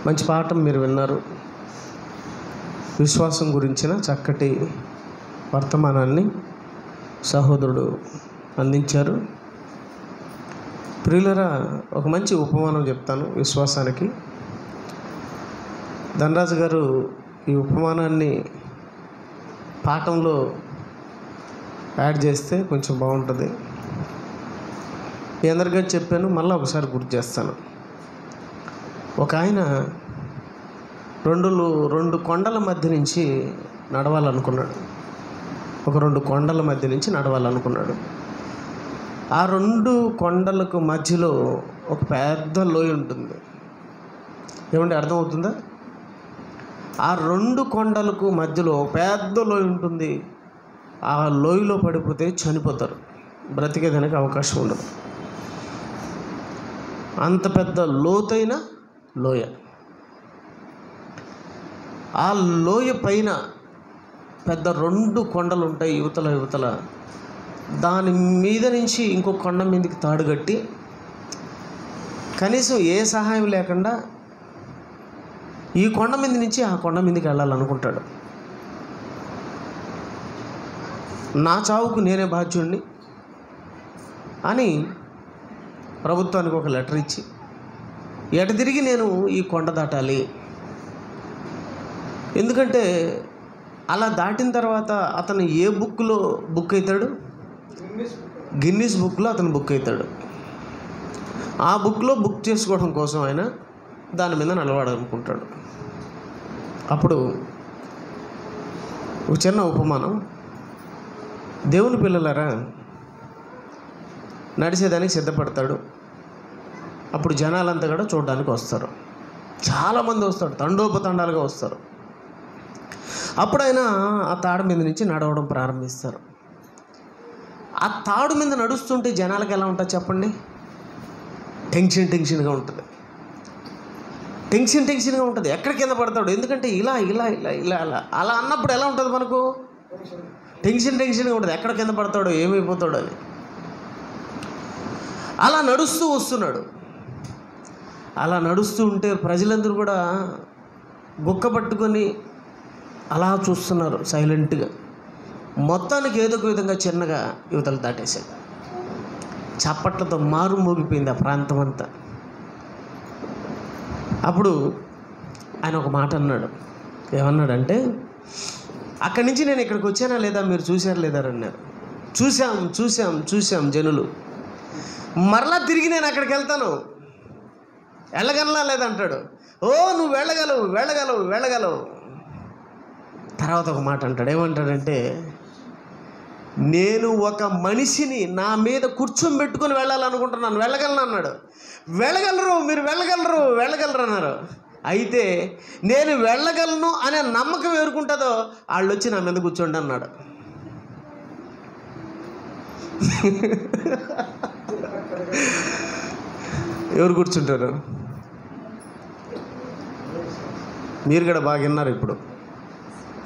మంచి పాఠం మీరు విన్నారు. విశ్వాసం గురించిన చక్కటి వర్తమానాన్ని సహోదరుడు అందించారు. ప్రియులరా, ఒక మంచి ఉపమానం చెప్తాను విశ్వాసానికి. ధనరాజు గారు ఈ ఉపమానాన్ని పాఠంలో యాడ్ చేస్తే కొంచెం బాగుంటుంది. మీ అందరికీ చెప్పాను, మళ్ళీ ఒకసారి గుర్తు చేస్తాను. ఒక ఆయన రెండు కొండల మధ్య నుంచి నడవాలనుకున్నాడు. ఒక 2 కొండల మధ్య నుంచి నడవాలనుకున్నాడు. ఆ 2 కొండలకు మధ్యలో ఒక పెద్ద లోయ ఉంటుంది. ఏమంటే అర్థమవుతుందా? ఆ 2 కొండలకు మధ్యలో పెద్ద లోయ ఉంటుంది. ఆ లోయలో పడిపోతే చనిపోతారు, బ్రతికేదానికి అవకాశం ఉండదు. అంత పెద్ద లోతైన లోయ. ఆ లోయ పైన పెద్ద 2 కొండలు ఉంటాయి, యువతల. దాని మీద నుంచి ఇంకో కొండ మీదకి తాడు కట్టి కనీసం ఏ సహాయం లేకుండా ఈ కొండ మీద నుంచి ఆ కొండ మీదకి వెళ్ళాలనుకుంటాడు. నా చావుకు నేనే బాధ్యుడిని అని ప్రభుత్వానికి ఒక లెటర్ ఇచ్చి ఎట తిరిగి నేను ఈ కొండ దాటాలి. ఎందుకంటే అలా దాటిన తర్వాత అతను ఏ బుక్లో బుక్ అవుతాడు? గిన్నిస్ బుక్లో అతను బుక్ అవుతాడు. ఆ బుక్లో బుక్ చేసుకోవడం కోసం ఆయన దాని మీద నిలబడాలనుకుంటాడు. అప్పుడు ఒక చిన్న ఉపమానం. దేవుని పిల్లలారా, నడిచేదానికి సిద్ధపడతాడు. అప్పుడు జనాలంతా కూడా చూడడానికి వస్తారు. చాలామంది వస్తారు, తండోపతండాలుగా వస్తారు. అప్పుడైనా ఆ తాడు మీద నుంచి నడవడం ప్రారంభిస్తారు. ఆ తాడు మీద నడుస్తుంటే జనాలకు ఎలా ఉంటుంది చెప్పండి? టెన్షన్గా ఉంటుంది. టెన్షన్గా ఉంటుంది. ఎక్కడ కింద పడతాడు? ఎందుకంటే ఇలా అలా అన్నప్పుడు ఎలా ఉంటుంది మనకు? టెన్షన్గా ఉంటుంది. ఎక్కడ కింద పడతాడో, ఏమైపోతాడో అని. అలా నడుస్తూ వస్తున్నాడు. అలా నడుస్తూ ఉంటే ప్రజలందరూ కూడా గుక్క పట్టుకొని అలా చూస్తున్నారు సైలెంట్గా. మొత్తానికి ఏదో ఒక విధంగా చిన్నగా యువతలు దాటేశాడు. చప్పట్లతో మారు మోగిపోయింది ఆ ప్రాంతం అంతా. అప్పుడు ఆయన ఒక మాట అన్నాడు. ఏమన్నాడంటే, అక్కడి నుంచి నేను ఇక్కడికి వచ్చానా లేదా మీరు చూశారు లేదా అన్నారు. చూసాం జనులు. మరలా తిరిగి నేను అక్కడికి వెళ్తాను, వెళ్ళగలనా లేదంటాడు. ఓ నువ్వు వెళ్ళగలవు. తర్వాత ఒక మాట అంటాడు. ఏమంటాడంటే, నేను ఒక మనిషిని నా మీద కూర్చోబెట్టుకొని వెళ్ళాలనుకుంటున్నాను, వెళ్ళగలను అన్నాడు. మీరు వెళ్ళగలరు అన్నారు. అయితే నేను వెళ్ళగలను అనే నమ్మకం ఎవరుకుంటుందో వాళ్ళు వచ్చి నా మీద కూర్చోండి అన్నాడు. ఎవరు కూర్చుంటారు? మీరు కూడా బాగా విన్నారు ఇప్పుడు.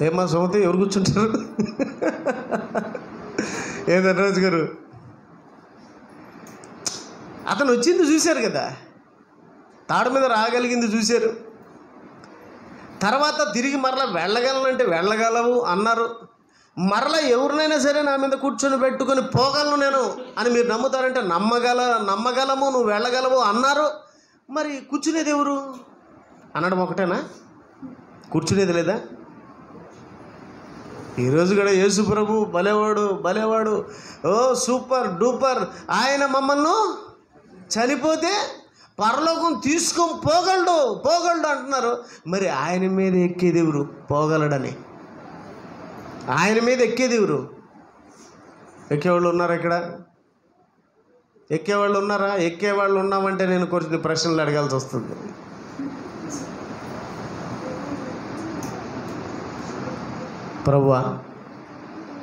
ఏమా సోమతి, ఎవరు కూర్చుంటారు? ఏ ధనరాజు గారు, అతను వచ్చింది చూశారు కదా, తాడు మీద రాగలిగింది చూశారు. తర్వాత తిరిగి మరలా వెళ్ళగలనంటే వెళ్ళగలవు అన్నారు. మరలా ఎవరినైనా సరే నా మీద కూర్చొని పెట్టుకొని పోగలను నేను అని మీరు నమ్ముతారంటే నమ్మగలము, నువ్వు వెళ్ళగలవు అన్నారు. మరి కూర్చునేది ఎవరు అనడం ఒకటేనా? కూర్చునేది లేదా? ఈరోజు కూడా యేసు ప్రభు భలేవాడు, ఓ సూపర్ డూపర్, ఆయన మమ్మల్ని చనిపోతే పరలోకం తీసుకొని పోగలడు అంటున్నారు. మరి ఆయన మీద ఎక్కేది ఎవరు? పోగలడని ఆయన మీద ఎక్కేది ఎవరు? ఎక్కేవాళ్ళు ఉన్నారా ఇక్కడ? ఎక్కేవాళ్ళు ఉన్నారా? ఎక్కేవాళ్ళు ఉన్నామంటే నేను కొన్ని ప్రశ్నలు అడగాల్సి వస్తుంది. ప్రభువా,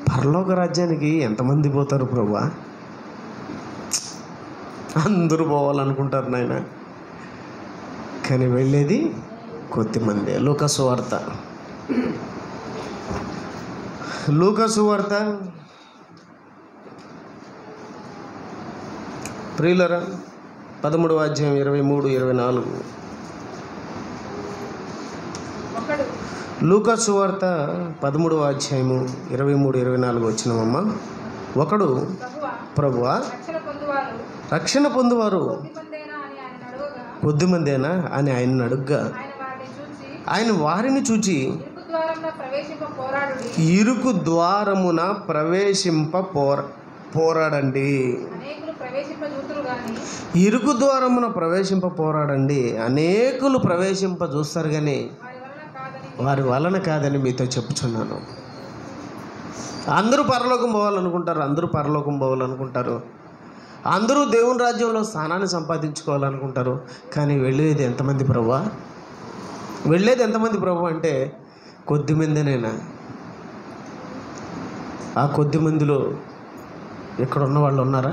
పరలోక రాజ్యానికి ఎంతమంది పోతారు ప్రభువా? అందరూ పోవాలనుకుంటారు నాయన, కానీ వెళ్ళేది కొద్దిమంది. లూకాసు వార్త ప్రియులరా 13వ అధ్యాయం 23, 24 లూకా సువార్త 13వ అధ్యాయము 23-24 వచ్చినవమ్మ. ఒకడు ప్రభువా రక్షణ పొందువారు కొద్దిమందేనా అని ఆయనను అడుగ్గా, ఆయన వారిని చూచి ఇరుకు ద్వారమున ప్రవేశింప పోరాడండి. ఇరుకు ద్వారమున ప్రవేశింప పోరాడండి. అనేకులు ప్రవేశింప చూస్తారు కానీ వారి వలన కాదని మీతో చెప్పుచున్నాను. అందరూ పరలోకం పోవాలనుకుంటారు, అందరూ పరలోకం పోవాలనుకుంటారు, అందరూ దేవుని రాజ్యంలో స్థానాన్ని సంపాదించుకోవాలనుకుంటారు. కానీ వెళ్ళేది ఎంతమంది ప్రభువా? వెళ్ళేది ఎంతమంది ప్రభు అంటే కొద్దిమందినైనా. ఆ కొద్ది మందిలో ఇక్కడ ఉన్న వాళ్ళు ఉన్నారా?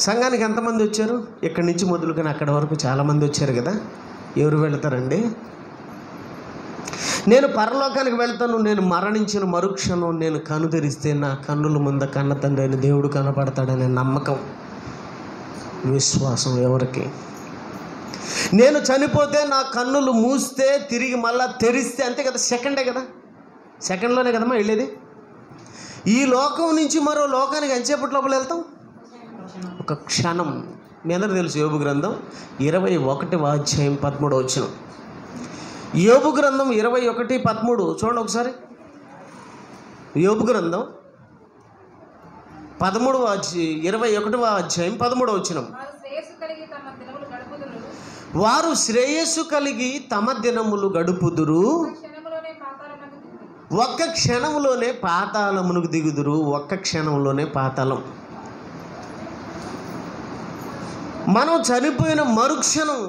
సంఘానికి ఎంతమంది వచ్చారు? ఇక్కడి నుంచి మొదలుకొని అక్కడి వరకు చాలామంది వచ్చారు కదా. ఎవరు వెళతారండి? నేను పరలోకానికి వెళ్తాను, నేను మరణించిన మరుక్షణం నేను కన్ను తెరిస్తే నా కన్నుల ముందు కన్న తండ్రి అని దేవుడు కనపడతాడనే నమ్మకం, విశ్వాసం ఎవరికి? నేను చనిపోతే నా కన్నులు మూస్తే తిరిగి మళ్ళా తెరిస్తే అంతే కదా, సెకండే కదా, సెకండ్లోనే కదమ్మా వెళ్ళేది. ఈ లోకం నుంచి మరో లోకానికి ఎంతసేపటి లోపల వెళ్తాం? ఒక క్షణం. మీ అందరూ తెలుసు యోబు గ్రంథం 21వ అధ్యాయం 13వ వచనం. యోబు గ్రంథం 21:13 చూడండి ఒకసారి. యోబు గ్రంథం 21వ అధ్యాయం 13వ వచనం. వారు శ్రేయస్సు కలిగి తమ దినములు గడుపుదురు, ఒక్క క్షణంలోనే పాతాళమునకు దిగుదురు. ఒక్క క్షణంలోనే పాతాళం. మనం చనిపోయిన మరుక్షణం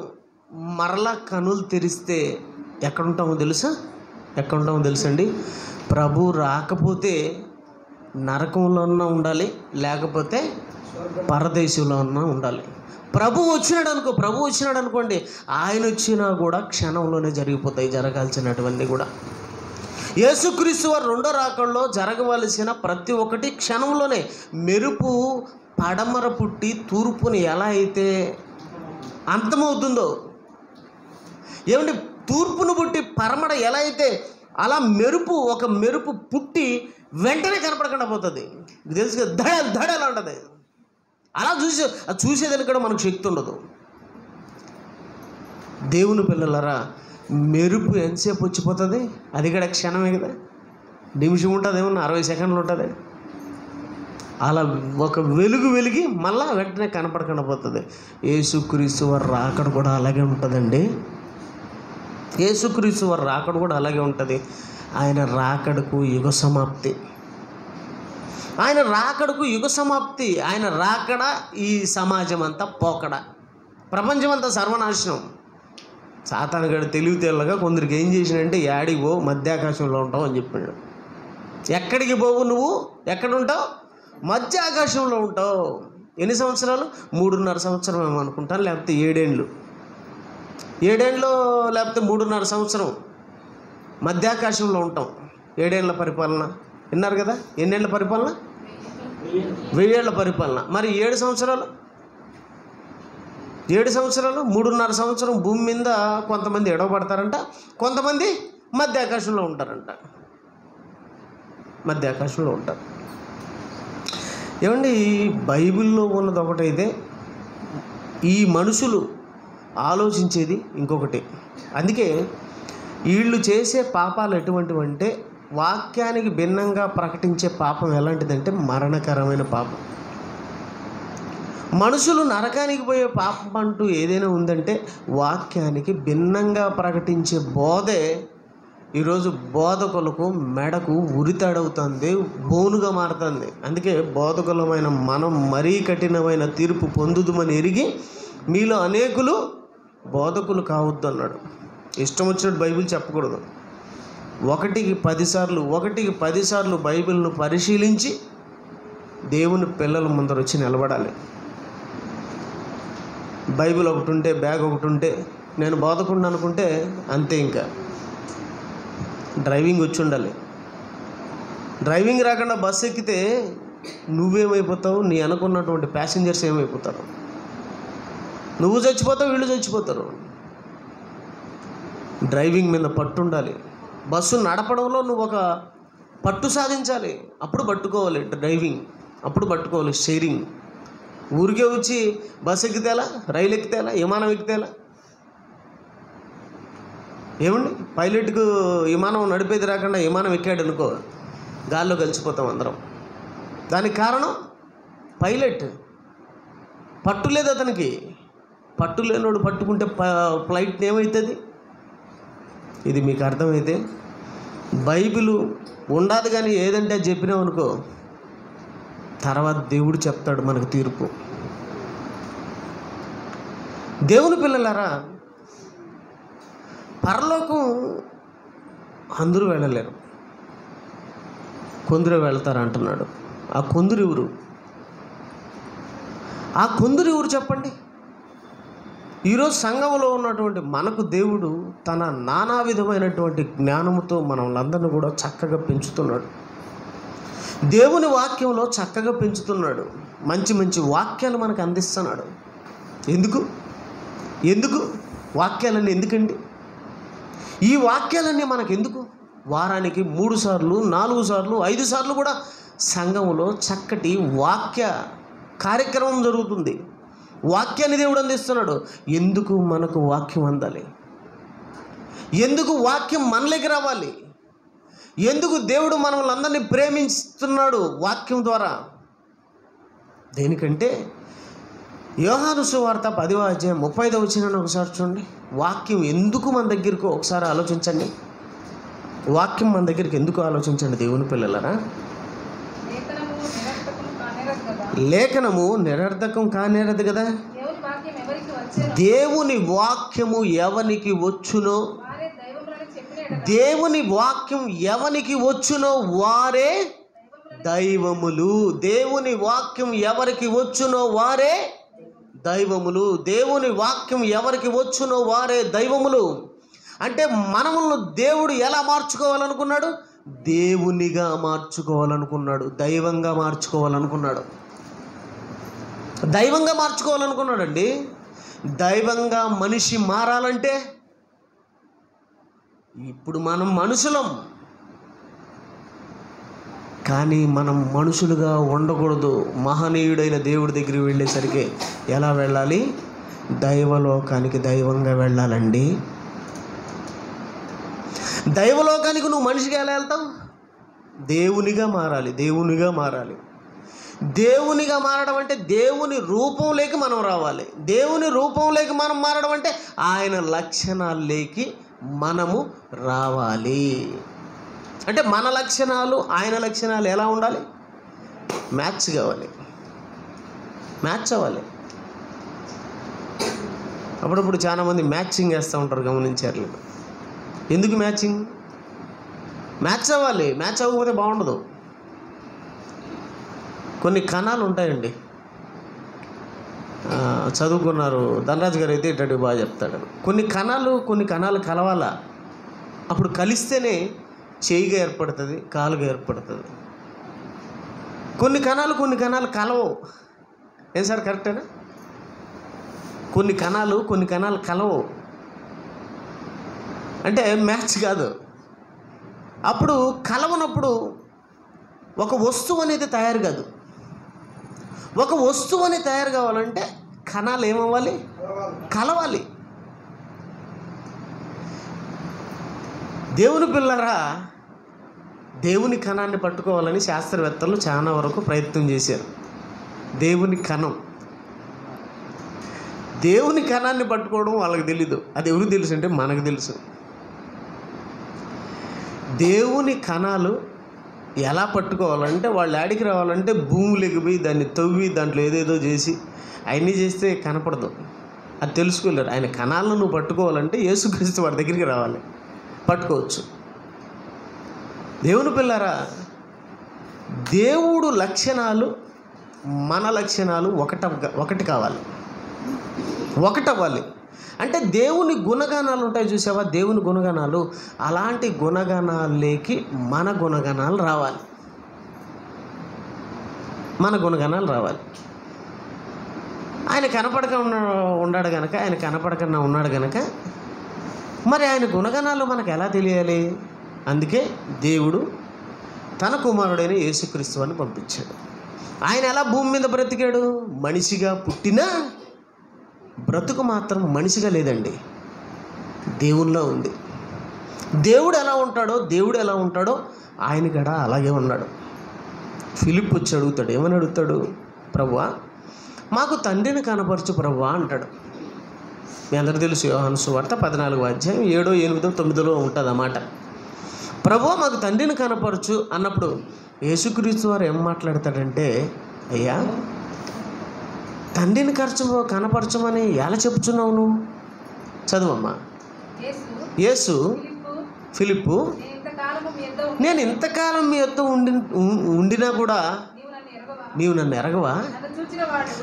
మరలా కనులు తెరిస్తే ఎక్కడుంటామో తెలుసా? ఎక్కడుంటామో తెలుసండి? ప్రభు రాకపోతే నరకంలో ఉండాలి, లేకపోతే పరదేశంలో ఉండాలి. ప్రభు వచ్చినాడు అనుకోండి, ఆయన వచ్చినా కూడా క్షణంలోనే జరిగిపోతాయి జరగాల్సినటువంటి కూడా. యేసుక్రీస్తు వారు రెండో రాకడలో జరగవలసిన ప్రతి ఒక్కటి క్షణంలోనే. మెరుపు పడమర పుట్టి తూర్పుని ఎలా అయితే అంతమవుతుందో, ఏమంటే తూర్పును పుట్టి పరమడ ఎలా అయితే, అలా ఒక మెరుపు పుట్టి వెంటనే కనపడకుండా పోతుంది. తెలుసు కదా, దడలా ఉంటుంది. అలా చూసేదానికి కూడా మనకు శక్తి ఉండదు. దేవుని పిల్లలరా, మెరుపు ఎంతసేపు వచ్చిపోతుంది? అది కూడా క్షణమే కదా, నిమిషం ఉంటుంది, ఏమన్నా 60 సెకండ్లు ఉంటుంది. అలా ఒక వెలిగి మళ్ళా వెంటనే కనపడకుండా పోతుంది. యేసుక్రీస్తు వారు రాకడ కూడా అలాగే ఉంటుందండి. యేసుక్రీస్తు వారు రాకడ కూడా అలాగే ఉంటుంది. ఆయన రాకడకు యుగ సమాప్తి. ఆయన రాకడకు యుగ సమాప్తి. ఆయన రాకడ ఈ సమాజం అంతా పోకడ, ప్రపంచం అంతా సర్వనాశనం. సాతానుగాడు తెలివితేళ్ళగా కొందరికి ఏం చేసినంటే, యాడికి పోవు, మధ్యాకాశంలో ఉంటావు అని చెప్పాడు. ఎక్కడికి పోవు నువ్వు? ఎక్కడుంటావు? మధ్య ఆకాశంలో ఉంటావు. ఎన్ని సంవత్సరాలు? 3.5 సంవత్సరం ఏమో అనుకుంటాను, లేకపోతే 7 ఏళ్ళు, లేకపోతే 3.5 సంవత్సరం మధ్యాకాశంలో ఉంటాం. 7 ఏళ్ల పరిపాలన విన్నారు కదా. ఎన్నేళ్ల పరిపాలన? 1000 ఏళ్ల పరిపాలన. మరి 7 సంవత్సరాలు 3.5 సంవత్సరం భూమి మీద కొంతమంది ఎడవబడతారంట, కొంతమంది మధ్యాకాశంలో ఉంటారంట. మధ్యాకాశంలో ఉంటారు. ఏమండి, బైబిల్లో ఉన్నది ఒకటైతే ఈ మనుషులు ఆలోచించేది ఇంకొకటి. అందుకే వీళ్ళు చేసే పాపాలు ఎటువంటివంటే, వాక్యానికి భిన్నంగా ప్రకటించే పాపం ఎలాంటిదంటే మరణకరమైన పాపం. మనుషులు నరకానికి పోయే పాపం అంటూ ఏదైనా ఉందంటే వాక్యానికి భిన్నంగా ప్రకటించే బోధే ఈరోజు బోధకులకు మెడకు ఉరితాడవుతుంది, బోనుగా మారుతుంది. అందుకే బోధకులమైన మనం మరీ కఠినమైన తీర్పు పొందుదుమని ఎరిగి మీలో అనేకులు బోధకులు కావద్దు అన్నాడు. ఇష్టం వచ్చినట్టు బైబిల్ చెప్పకూడదు. ఒకటికి 10 సార్లు బైబిల్ను పరిశీలించి దేవుని పిల్లల ముందర వచ్చి నిలబడాలి. బైబిల్ ఒకటి ఉంటే, బ్యాగ్ ఒకటి ఉంటే, నేను బోధకుండా అనుకుంటే అంతే. ఇంకా డ్రైవింగ్ వచ్చి ఉండాలి. డ్రైవింగ్ రాకుండా బస్సు ఎక్కితే నువ్వేమైపోతావు, నీ అనుకున్నటువంటి ప్యాసింజర్స్ ఏమైపోతారు? నువ్వు చచ్చిపోతావు, వీళ్ళు చచ్చిపోతారు. డ్రైవింగ్ మీద పట్టు ఉండాలి. బస్సు నడపడంలో నువ్వు ఒక పట్టు సాధించాలి. అప్పుడు పట్టుకోవాలి డ్రైవింగ్, అప్పుడు పట్టుకోవాలి స్టీరింగ్. ఊరికే వచ్చి బస్సు ఎక్కితేలా, రైలు ఎక్కితేలా, విమానం ఎక్కితేలా? ఏమండి, పైలట్కు విమానం నడిపేది రాకుండా విమానం ఎక్కాడు అనుకో, గాల్లో కలిసిపోతాం అందరం. దానికి కారణం పైలట్. పట్టు లేదు అతనికి. పట్టు లేనోడు పట్టుకుంటే ఫ్లైట్ ఏమవుతుంది? ఇది మీకు అర్థమైతే బైబిల్ ఉండదు, కానీ ఏదంటే అది చెప్పినావు అనుకో, తర్వాత దేవుడు చెప్తాడు మనకు తీర్పు. దేవుని పిల్లలారా, పరలోకం అందరూ వెళ్ళలేరు, కొందరు వెళ్తారు అంటున్నాడు. ఆ కొందరు ఎవరు? ఆ కొందరు ఎవరు చెప్పండి? ఈరోజు సంఘంలో ఉన్నటువంటి మనకు దేవుడు తన నానా విధమైనటువంటి జ్ఞానముతో మనల్ని కూడా చక్కగా పెంచుతున్నాడు. దేవుని వాక్యంలో చక్కగా పెంచుతున్నాడు. మంచి మంచి వాక్యాలు మనకు అందిస్తున్నాడు. ఎందుకు వాక్యాలన్నీ ఎందుకండి? ఈ వాక్యాలన్నీ మనకు ఎందుకు? వారానికి 3 సార్లు, 4 సార్లు, 5 సార్లు కూడా సంఘంలో చక్కటి వాక్య కార్యక్రమం జరుగుతుంది. వాక్యాన్ని దేవుడు అందిస్తున్నాడు. ఎందుకు మనకు వాక్యం అందాలి? ఎందుకు వాక్యం మనలోకి రావాలి? ఎందుకు దేవుడు మనల్ని అందరినీ ప్రేమిస్తున్నాడు వాక్యం ద్వారా? దేనికంటే యోహాను సువార్త 10వ అధ్యాయం 35వ వచనాన్ని ఒకసారి చూడండి. వాక్యం ఎందుకు మన దగ్గరకు ఒకసారి ఆలోచించండి. వాక్యం మన దగ్గరికి ఎందుకు ఆలోచించండి దేవుని పిల్లలరా. లేఖనము నిరర్థకం కానేరదు కదా. దేవుని వాక్యము ఎవనికి వచ్చునో, దేవుని వాక్యం ఎవనికి వచ్చునో వారే దైవములు. దేవుని వాక్యం ఎవరికి వచ్చునో వారే దైవములు. దేవుని వాక్యం ఎవరికి వచ్చునో వారే దైవములు. అంటే మనములను దేవుడు ఎలా మార్చుకోవాలనుకున్నాడు? దేవునిగా మార్చుకోవాలనుకున్నాడు, దైవంగా మార్చుకోవాలనుకున్నాడు. దైవంగా మార్చుకోవాలనుకున్నాడండి. దైవంగా మనిషి మారాలంటే ఇప్పుడు మనం మనుషులం, కానీ మనం మనుషులుగా ఉండకూడదు. మహనీయుడైన దేవుడి దగ్గరికి వెళ్ళేసరికి ఎలా వెళ్ళాలి? దైవలోకానికి దైవంగా వెళ్ళాలండి. దైవలోకానికి నువ్వు మనిషిగా ఎలా వెళ్తావు? దేవునిగా మారాలి. దేవునిగా మారాలి. దేవునిగా మారడం అంటే దేవుని రూపంలోకి మనం రావాలి. దేవుని రూపంలోకి మనం మారడం అంటే ఆయన లక్షణాల్లోకి మనము రావాలి. అంటే మన లక్షణాలు ఆయన లక్షణాలు ఎలా ఉండాలి? మ్యాచ్ కావాలి, మ్యాచ్ అవ్వాలి. అప్పుడప్పుడు చాలామంది మ్యాచింగ్ వేస్తూ ఉంటారు, గమనించారు? ఎందుకు మ్యాచింగ్? మ్యాచ్ అవ్వాలి. మ్యాచ్ అవ్వకపోతే బాగుండదు. కొన్ని కణాలు ఉంటాయండి, చదువుకున్నారు ధనరాజు గారు అయితే ఇట్లాంటివి బాగా చెప్తాడు. కొన్ని కణాలు కలవాలా. అప్పుడు కలిస్తేనే చేయిగా ఏర్పడుతుంది, కాలుగా ఏర్పడుతుంది. కొన్ని కణాలు కలవు. ఏం సార్ కరెక్టేనా? కొన్ని కణాలు కలవు అంటే మ్యాచ్ కాదు. అప్పుడు కలవనప్పుడు ఒక వస్తువు అనేది తయారు కాదు. ఒక వస్తువు అనేది తయారు కావాలంటే కణాలు ఏమవ్వాలి? కలవాలి. దేవుని పిల్లరా, దేవుని కణాన్ని పట్టుకోవాలని శాస్త్రవేత్తలు చాలా వరకు ప్రయత్నం చేశారు. దేవుని కణాన్ని పట్టుకోవడం వాళ్ళకి తెలీదు. అది ఎవరికి తెలుసు అంటే మనకు తెలుసు. దేవుని కణాలు ఎలా పట్టుకోవాలంటే వాళ్ళు ఆడికి రావాలంటే భూమిలోకి పోయి దాన్ని తవ్వి దాంట్లో ఏదేదో చేసి అవన్నీ చేస్తే కనపడదు. అది తెలుసుకోలేరు. ఆయన కణాలను నువ్వు పట్టుకోవాలంటే యేసుక్రీస్తు వాడి దగ్గరికి రావాలి, పట్టుకోవచ్చు. దేవుని పిల్లరా, దేవుడు లక్షణాలు మన లక్షణాలు ఒకటి కావాలి, ఒకటవ్వాలి. అంటే దేవుని గుణగణాలు ఉంటాయి చూసావా? దేవుని గుణగణాలు, అలాంటి గుణగణాల్లోకి మన గుణగణాలు రావాలి. మన గుణగణాలు రావాలి. ఆయన కనపడక ఉన్నాడు కనుక మరి ఆయన గుణగణాలు మనకు ఎలా తెలియాలి? అందుకే దేవుడు తన కుమారుడైన యేసుక్రీస్తు అని పంపించాడు. ఆయన ఎలా భూమి మీద బ్రతికాడు? మనిషిగా పుట్టినా బ్రతుకు మాత్రం మనిషిగా లేదండి, దేవునిలో ఉంది. దేవుడు ఎలా ఉంటాడో ఆయన కూడా అలాగే ఉన్నాడు. ఫిలిప్ వచ్చి అడుగుతాడు, ఏమని అడుగుతాడు? ప్రభువా, మాకు తండ్రిని కనపరచు ప్రభువా అంటాడు. మీ అందరూ తెలుసు, యోహాను సువార్త 14వ అధ్యాయం 7, 8, 9 ఉంటుంది అన్నమాట. ప్రభువా, మాకు తండ్రిని కనపరచు అన్నప్పుడు యేసుక్రీస్తు వారు ఏం మాట్లాడతాడంటే, అయ్యా, తండ్రిని కనపరచమని ఎలా చెప్పుచున్నావు నువ్వు? చదువమ్మా. యేసు ఫిలిప్పు, నేను ఇంతకాలం మీ యొద్ద ఉండినా కూడా నీవు నన్ను ఎరగవా?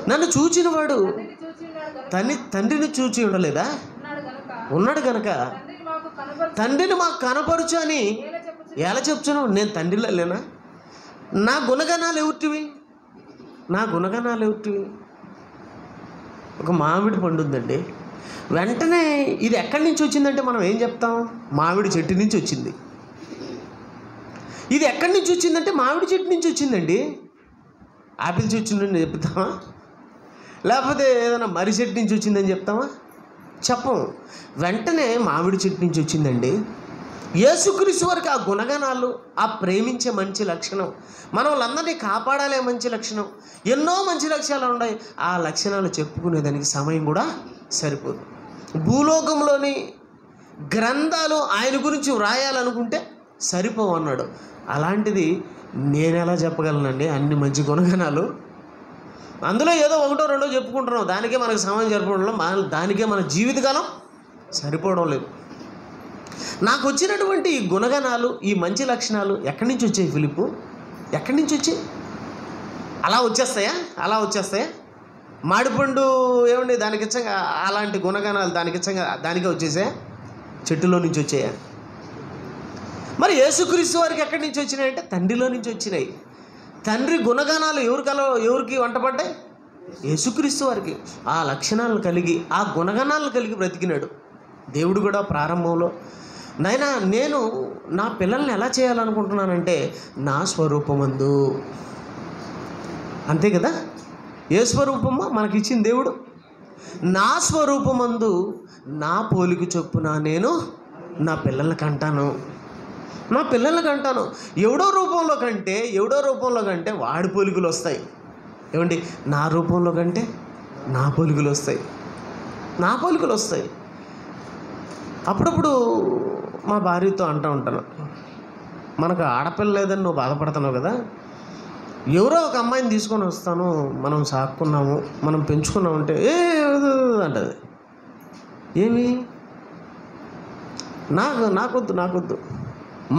నన్ను చూచినవాడు తండ్రిని చూచి ఉండలేదా? ఉన్నాడు గనక తండ్రిని మాకు కనపరచు అని ఎలా చెప్తున్నావు? నేను తండ్రిలో లేనా? నా గుణగణాలు ఎవరివి? ఒక మామిడి పండు ఉందండి. వెంటనే ఇది ఎక్కడి నుంచి వచ్చిందంటే మనం ఏం చెప్తాం? మామిడి చెట్టు నుంచి వచ్చింది. ఇది ఎక్కడి నుంచి వచ్చిందంటే మామిడి చెట్టు నుంచి వచ్చిందండి. ఆపిల్ చెట్టు నుండి చెప్తామా? లేకపోతే ఏదైనా మర్రి చెట్టు నుంచి వచ్చిందని చెప్తామా? చెప్పం. వెంటనే మామిడి చెట్టు నుంచి వచ్చిందండి. యేసుక్రీస్తు వారికి ఆ గుణగణాలు, ఆ ప్రేమించే మంచి లక్షణం, మన వాళ్ళందరినీ కాపాడాలే మంచి లక్షణం, ఎన్నో మంచి లక్షణాలు ఉన్నాయి. ఆ లక్షణాలు చెప్పుకునేదానికి సమయం కూడా సరిపోదు. భూలోకంలోని గ్రంథాలు ఆయన గురించి వ్రాయాలనుకుంటే సరిపోవు అన్నాడు. అలాంటిది నేను ఎలా చెప్పగలనండి అన్ని మంచి గుణగణాలు? అందులో ఏదో 1, 2 చెప్పుకుంటున్నాం, దానికే మనకు సమయం సరిపోవడంలో, దానికే మన జీవితకాలం సరిపోవడం లేదు. నాకు వచ్చినటువంటి ఈ గుణగణాలు, ఈ మంచి లక్షణాలు ఎక్కడి నుంచి వచ్చాయి ఫిలిప్పు? ఎక్కడి నుంచి వచ్చాయి? అలా వచ్చేస్తాయా? మాడిపండు ఏమండి దానికి ఇచ్చంగా అలాంటి గుణగణాలు దానికే వచ్చేసాయా? చెట్టులో నుంచి వచ్చాయా? మరి యేసుక్రీస్తు వారికి ఎక్కడి నుంచి వచ్చినాయంటే తండ్రిలో నుంచి వచ్చినాయి. తండ్రి గుణగణాలు ఎవరికి వంటపడ్డాయి? యేసుక్రీస్తు వారికి. ఆ లక్షణాలను కలిగి, ఆ గుణగణాలను కలిగి బ్రతికినాడు. దేవుడు కూడా ప్రారంభంలో, నాయనా, నేను నా పిల్లల్ని ఎలా చేయాలనుకుంటున్నానంటే నా స్వరూపమందు. అంతే కదా? ఏ స్వరూపమో మనకిచ్చింది దేవుడు. నా స్వరూపమందు నా పోలిక చొప్పున నేను నా పిల్లల్ని కంటాను. ఎవడో రూపంలో కంటే వాడి పోలికలు వస్తాయి. ఏమండి, నా రూపంలో కంటే నా పోలికలు వస్తాయి. అప్పుడప్పుడు మా భార్యతో అంటూ ఉంటాను, మనకు ఆడపిల్ల లేదని నువ్వు బాధపడుతున్నావు కదా, ఎవరో ఒక అమ్మాయిని తీసుకొని వస్తాను, మనం సాక్కున్నాము, మనం పెంచుకున్నాము అంటే అంటది. ఏమి? నాకొద్దు.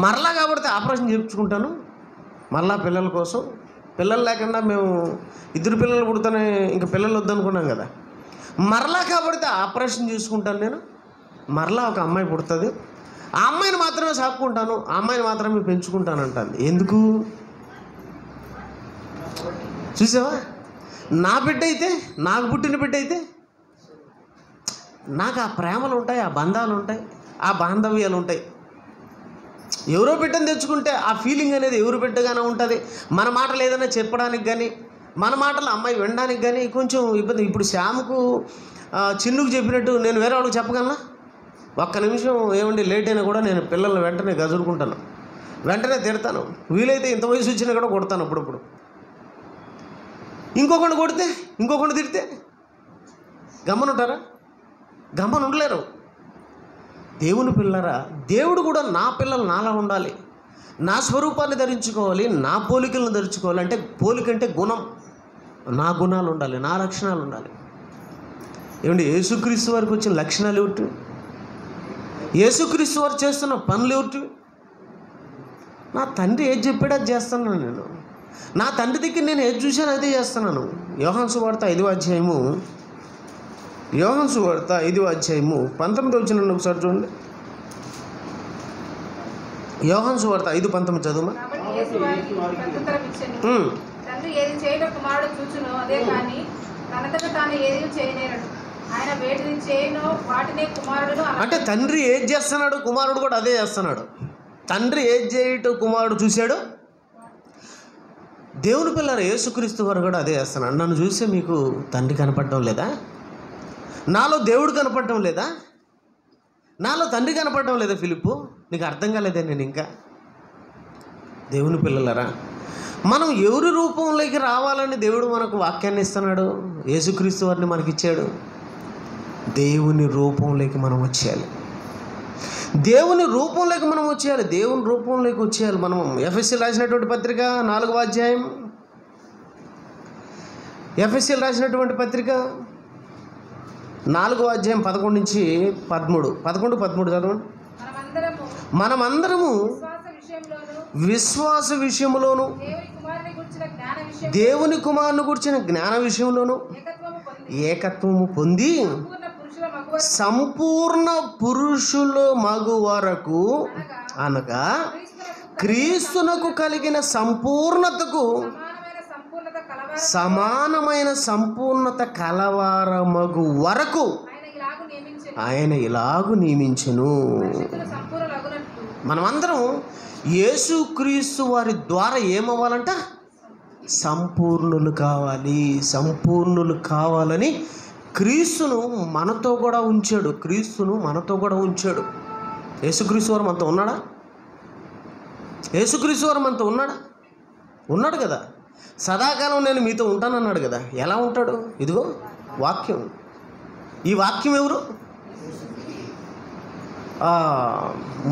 మరలా కాబట్టి ఆపరేషన్ చేయించుకుంటాను, మరలా పిల్లల కోసం. పిల్లలు లేకుండా మేము 2 పిల్లలు పుడితేనే ఇంకా పిల్లలు వద్దనుకున్నాం కదా, మరలా కాబట్టి ఆపరేషన్ చేసుకుంటాను నేను, మరలా ఒక అమ్మాయి పుడుతుంది, ఆ అమ్మాయిని మాత్రమే సాక్కుంటాను, ఆ అమ్మాయిని మాత్రమే పెంచుకుంటాను అంటాను. ఎందుకు? చూసావా? నా బిడ్డ అయితే, నాకు పుట్టిన బిడ్డ అయితే నాకు ఆ ప్రేమలు ఉంటాయి, ఆ బంధాలు ఉంటాయి, ఆ బాంధవ్యాలు ఉంటాయి. ఎవరో బిడ్డను తెచ్చుకుంటే ఆ ఫీలింగ్ అనేది ఎవరు బిడ్డగానే ఉంటుంది. మన మాటలు ఏదైనా చెప్పడానికి కానీ, మన మాటలు అమ్మాయి వినడానికి కానీ కొంచెం ఇబ్బంది. ఇప్పుడు శ్యామ్కు చిన్నుకు చెప్పినట్టు నేను వేరే వాళ్ళకి చెప్పగలనా? ఒక్క నిమిషం ఏమండి లేట్ అయినా కూడా నేను పిల్లల్ని వెంటనే గజురుకుంటాను, వెంటనే తిడతాను, వీలైతే ఇంత వయసు వచ్చినా కూడా కొడతాను అప్పుడప్పుడు. ఇంకొకటి కొడితే, ఇంకొకటి తిడితే గమ్మనుంటారా? గమ్మను ఉండలేరు. దేవుని పిల్లరా, దేవుడు కూడా నా పిల్లలు నాలా ఉండాలి, నా స్వరూపాన్ని ధరించుకోవాలి, నా పోలికలను ధరించుకోవాలి. అంటే పోలికంటే గుణం, నా గుణాలు ఉండాలి, నా లక్షణాలు ఉండాలి. ఏమండి, యేసుక్రీస్తు వారికి వచ్చిన లక్షణాలు ఏమిటి? యేసుక్రీస్తు వారు చేస్తున్న పనులు ఏమిటి? నా తండ్రి ఏది చెప్పాడో అది చేస్తున్నాను నేను. నా తండ్రి దగ్గర నేను ఏది చూశాను అదే చేస్తున్నాను. యోహాను సువార్త 5వ అధ్యాయము 19 వచ్చిన ఒకసారి చూడండి. యోహాను సువార్త 5:19 చదువు. అంటే తండ్రి ఏది చేస్తున్నాడు, కుమారుడు కూడా అదే చేస్తున్నాడు. తండ్రి ఏది చేయటం కుమారుడు చూశాడు. దేవుని పిల్లలు యేసుక్రీస్తు వారు కూడా అదే చేస్తున్నాడు. నన్ను చూస్తే మీకు తండ్రి కనపడటం లేదా? నాలో దేవుడు కనపడటం లేదా? నాలో తండ్రి కనపడటం లేదా? ఫిలిప్పు, నీకు అర్థం కాలేదే? నేను ఇంకా దేవుని పిల్లలరా, మనం ఎవరి రూపంలోకి రావాలని దేవుడు మనకు వాక్యాన్ని ఇస్తున్నాడు. యేసుక్రీస్తు వారిని మనకిచ్చాడు. దేవుని రూపంలోకి మనం వచ్చేయాలి. దేవుని రూపంలోకి మనం వచ్చేయాలి. దేవుని రూపంలోకి వచ్చేయాలి. మనం ఎఫ్ఎస్సీలు రాసినటువంటి పత్రిక 4వ అధ్యాయం, ఎఫ్ఎస్సీలు రాసినటువంటి పత్రిక 4వ అధ్యాయం 11 నుంచి 13 చదవండి. మనమందరము విశ్వాస విషయంలోను దేవుని కుమారుని గురించిన జ్ఞాన విషయంలోను ఏకత్వము పొంది సంపూర్ణ పురుషుల మగు వరకు, అనగా క్రీస్తునకు కలిగిన సంపూర్ణతకు సమానమైన సంపూర్ణత కలవారమగు వరకు ఆయన ఇలాగు నియమించెను. మనమందరం యేసుక్రీస్తు వారి ద్వారా ఏమవ్వాలంట? సంపూర్ణులు కావాలి. సంపూర్ణులు కావాలని క్రీస్తును మనతో కూడా ఉంచాడు. క్రీస్తును మనతో కూడా ఉంచాడు. యేసుక్రీస్తు వారు మనతో ఉన్నాడా? యేసుక్రీస్తు వారు మనతో ఉన్నాడా? ఉన్నాడు కదా. సదాకాలం నేను మీతో ఉంటానన్నాడు కదా. ఎలా ఉంటాడు? ఇదిగో వాక్యం. ఈ వాక్యం ఎవరు?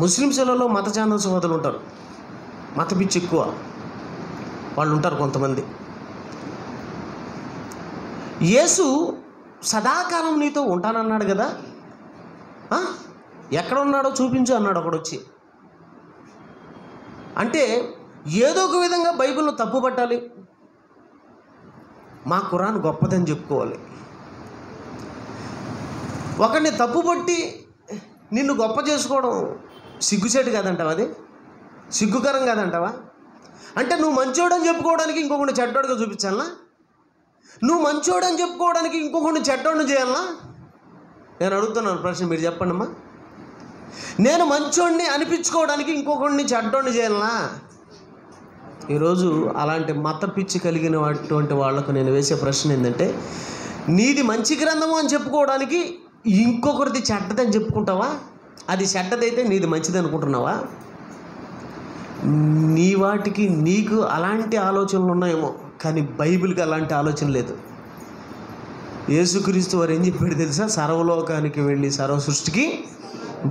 ముస్లింలలో మత ఛానల్స్ సోదరులు ఉంటారు. మత పిచ్చి ఎక్కువ వాళ్ళు ఉంటారు కొంతమంది. యేసు సదాకాలం నీతో ఉంటానన్నాడు కదా. ఎక్కడ ఉన్నాడో చూపించు అన్నాడు ఒకడొచ్చి. అంటే ఏదో ఒక విధంగా బైబిల్ను తప్పుపట్టాలి. మా ఖురాన్ గొప్పదని చెప్పుకోవాలి. ఒకరిని తప్పుపట్టి నిన్ను గొప్ప చేసుకోవడం సిగ్గుచేటు కాదంటావా? అది సిగ్గుకరం కాదంటావా? అంటే నువ్వు మంచోడని చెప్పుకోవడానికి ఇంకొకరిని చెడ్డోడుగా చూపించాలనా? నువ్వు మంచోడని చెప్పుకోవడానికి ఇంకొకరిని చెడ్డోడిని చేయాలనా? నేను అడుగుతున్నాను ప్రశ్న, మీరు చెప్పండి అమ్మా. నేను మంచోడిని అనిపించుకోవడానికి ఇంకొకరిని చెడ్డోడిని చేయాలనా? ఈరోజు అలాంటి మత పిచ్చి కలిగినటువంటి వాళ్లకు నేను వేసే ప్రశ్న ఏంటంటే, నీది మంచి గ్రంథము అని చెప్పుకోవడానికి ఇంకొకరిది చెడ్డదని చెప్పుకుంటావా? అది చెడ్డదైతే నీది మంచిది అనుకుంటున్నావా? నీ వాటికి నీకు అలాంటి ఆలోచనలు ఉన్నాయేమో, కానీ బైబిల్కి అలాంటి ఆలోచన లేదు. యేసుక్రీస్తు వారు ఏం చెప్పాడు తెలుసా? సర్వలోకానికి వెళ్ళి సర్వ సృష్టికి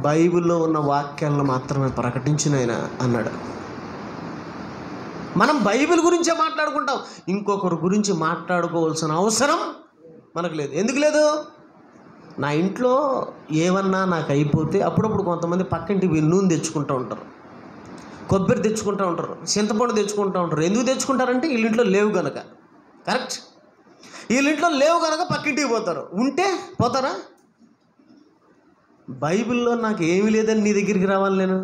బైబిల్లో ఉన్న వాక్యాలను మాత్రమే ప్రకటించిన ఆయన అన్నాడు. మనం బైబిల్ గురించే మాట్లాడుకుంటాం, ఇంకొకరి గురించి మాట్లాడుకోవాల్సిన అవసరం మనకు లేదు. ఎందుకు లేదు? నా ఇంట్లో ఏమన్నా నాకు అయిపోతే అప్పుడప్పుడు కొంతమంది పక్కింటి నూనె తెచ్చుకుంటూ ఉంటారు, కొబ్బరి తెచ్చుకుంటూ ఉంటారు, చింతపండు తెచ్చుకుంటూ ఉంటారు. ఎందుకు తెచ్చుకుంటారంటే వీళ్ళింట్లో లేవు కనుక. కరెక్ట్. వీళ్ళింట్లో లేవు కనుక పక్కింటికి పోతారు. ఉంటే పోతారా? బైబిల్లో నాకు ఏమి లేదని నీ దగ్గరికి రావాలి. నేను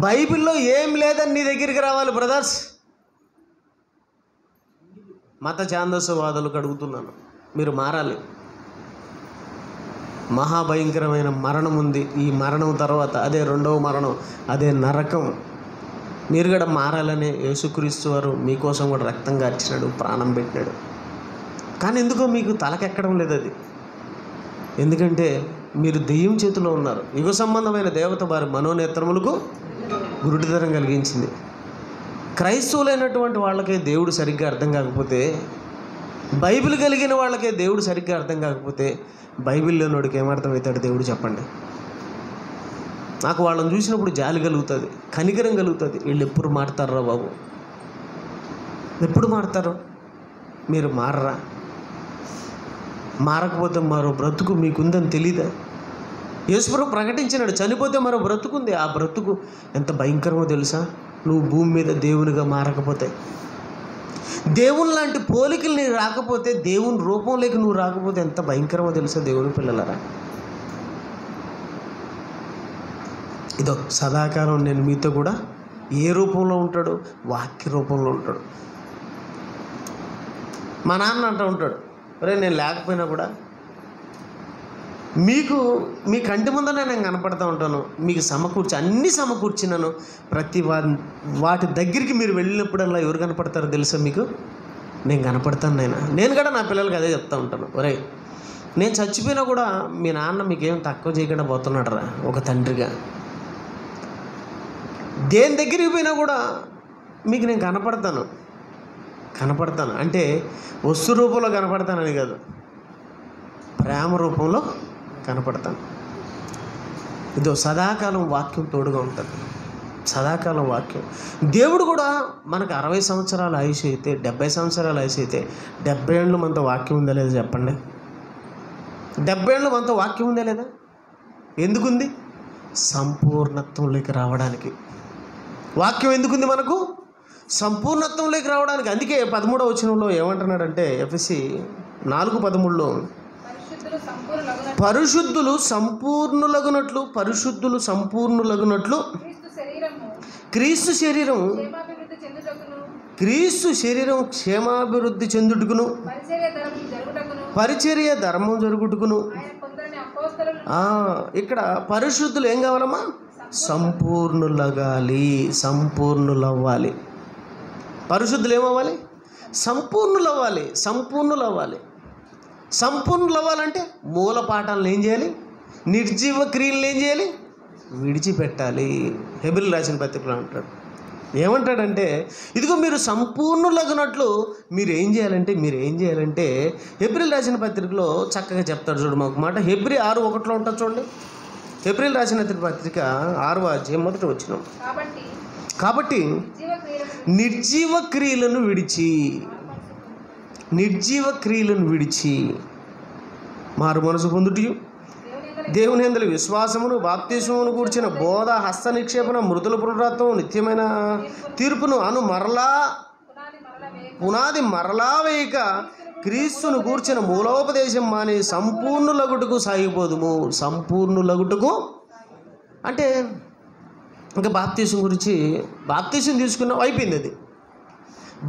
బైబిల్లో ఏం లేదని నీ దగ్గరికి రావాలి బ్రదర్స్. మత ఛాందసవాదులకు అడుగుతున్నాను, మీరు మారాలి. మహాభయంకరమైన మరణం ఉంది. ఈ మరణం తర్వాత అదే రెండవ మరణం, అదే నరకం. మీరు కూడా మారాలనే యేసుక్రీస్తు వారు మీకోసం కూడా రక్తం కార్చినాడు, ప్రాణం పెట్టినాడు. కానీ ఎందుకో మీకు తలకెక్కడం లేదు అది. ఎందుకంటే మీరు దెయ్యం చేతిలో ఉన్నారు. యుగ సంబంధమైన దేవత వారి మనోనేత్రములకు గురుడితనం కలిగించింది. క్రైస్తవులైనటువంటి వాళ్ళకే దేవుడు సరిగ్గా అర్థం కాకపోతే, బైబిల్ కలిగిన వాళ్ళకే దేవుడు సరిగ్గా అర్థం కాకపోతే, బైబిల్లోనోడికి ఏమర్థమవుతాడు దేవుడు చెప్పండి? నాకు వాళ్ళని చూసినప్పుడు జాలి కలుగుతుంది, కనికరం కలుగుతుంది. వీళ్ళు ఎప్పుడు మారుతారా బాబు? ఎప్పుడు మారుతారు? మీరు మారరా? మారకపోతే మరో బ్రతుకు మీకుందని తెలీదా? యేసుప్రభు ప్రకటించినాడు, చనిపోతే మరో బ్రతుకుంది. ఆ బ్రతుకు ఎంత భయంకరమో తెలుసా? నువ్వు భూమి మీద దేవునిగా మారకపోతే, దేవుని లాంటి పోలికలు నీకు రాకపోతే, దేవుని రూపంలోకి నువ్వు రాకపోతే ఎంత భయంకరమో తెలుసా దేవుని పిల్లలరా? ఇదో సదాకాలం నేను మీతో కూడా ఏ రూపంలో ఉంటాడు? వాక్య రూపంలో ఉంటాడు. మా నాన్న అంటూ ఉంటాడు, అరే నేను లేకపోయినా కూడా మీ కంటి ముందర నేను కనపడుతూ ఉంటాను, మీకు అన్నీ సమకూర్చినాను. ప్రతి వాటి దగ్గరికి మీరు వెళ్ళినప్పుడల్లా ఎవరు కనపడతారో తెలుసా మీకు? నేను కనపడతాను. నేను కూడా నా పిల్లలకి అదే చెప్తూ ఉంటాను, ఒరే నేను చచ్చిపోయినా కూడా మీ నాన్న మీకేం తక్కువ చేయకుండా పోతున్నాడు రా ఒక తండ్రిగా. దేని దగ్గరికి పోయినా కూడా మీకు నేను కనపడతాను అంటే వస్తు రూపంలో కనపడతానని కాదు, ప్రేమ రూపంలో కనపడతాను. ఇదో సదాకాలం వాక్యం తోడుగా ఉంటుంది, సదాకాలం వాక్యం. దేవుడు కూడా మనకు 60 సంవత్సరాల ఆయుష్ అయితే, 70 సంవత్సరాల ఆయుష్ అయితే, 70 ఏళ్ళు మనతో వాక్యం ఉందా లేదా చెప్పండి? 70 ఏళ్ళు మనతో వాక్యం ఉందా లేదా? ఎందుకుంది? సంపూర్ణత్వంలోకి రావడానికి. వాక్యం ఎందుకుంది మనకు? సంపూర్ణత్వంలోకి రావడానికి. అందుకే 13వ వచనంలో ఏమంటున్నాడంటే, ఎఫెసీ 4:13లో పరిశుద్ధులు సంపూర్ణులగునట్లు క్రీస్తు శరీరం క్షేమాభివృద్ధి చెందుటకును పరిచర్య ధర్మం జరుగుటకును. ఇక్కడ పరిశుద్ధులు ఏం కావాలమ్మా? సంపూర్ణులవ్వాలి. పరిశుద్ధులు ఏమవ్వాలి? సంపూర్ణులవ్వాలంటే మూల పాఠాలను ఏం చేయాలి? నిర్జీవ క్రియలను ఏం చేయాలి? విడిచిపెట్టాలి. హెబ్రీయులకు రాసిన పత్రికలో అంటాడు, ఏమంటాడంటే ఇదిగో మీరు సంపూర్ణులగునట్లు మీరు ఏం చేయాలంటే హెబ్రీయులకు రాసిన పత్రికలో చక్కగా చెప్తాడు. చూడు ఒక మాట, హెబ్రీ 6:1 ఉంటుంది చూడండి. హెబ్రీయులకు రాసిన పత్రిక 6వ అధ్యాయం 1వ వచనం. కాబట్టి నిర్జీవ క్రియలను విడిచి మారు మనసు పొందుటయు దేవుని యందు విశ్వాసమును బాప్తిస్మమును కూర్చిన బోధ హస్త నిక్షేపణ మృతుల పునరుత్థానం నిత్యమైన తీర్పును పునాది మరలా వేయక క్రీస్తును కూర్చిన మూలోపదేశం మాని సంపూర్ణులగుటకు సాగిపోదుము. సంపూర్ణులగుటకు అంటే ఇంకా బాప్తిసం గురించి, బాప్తిసం తీసుకున్నావు అయిపోయింది. అది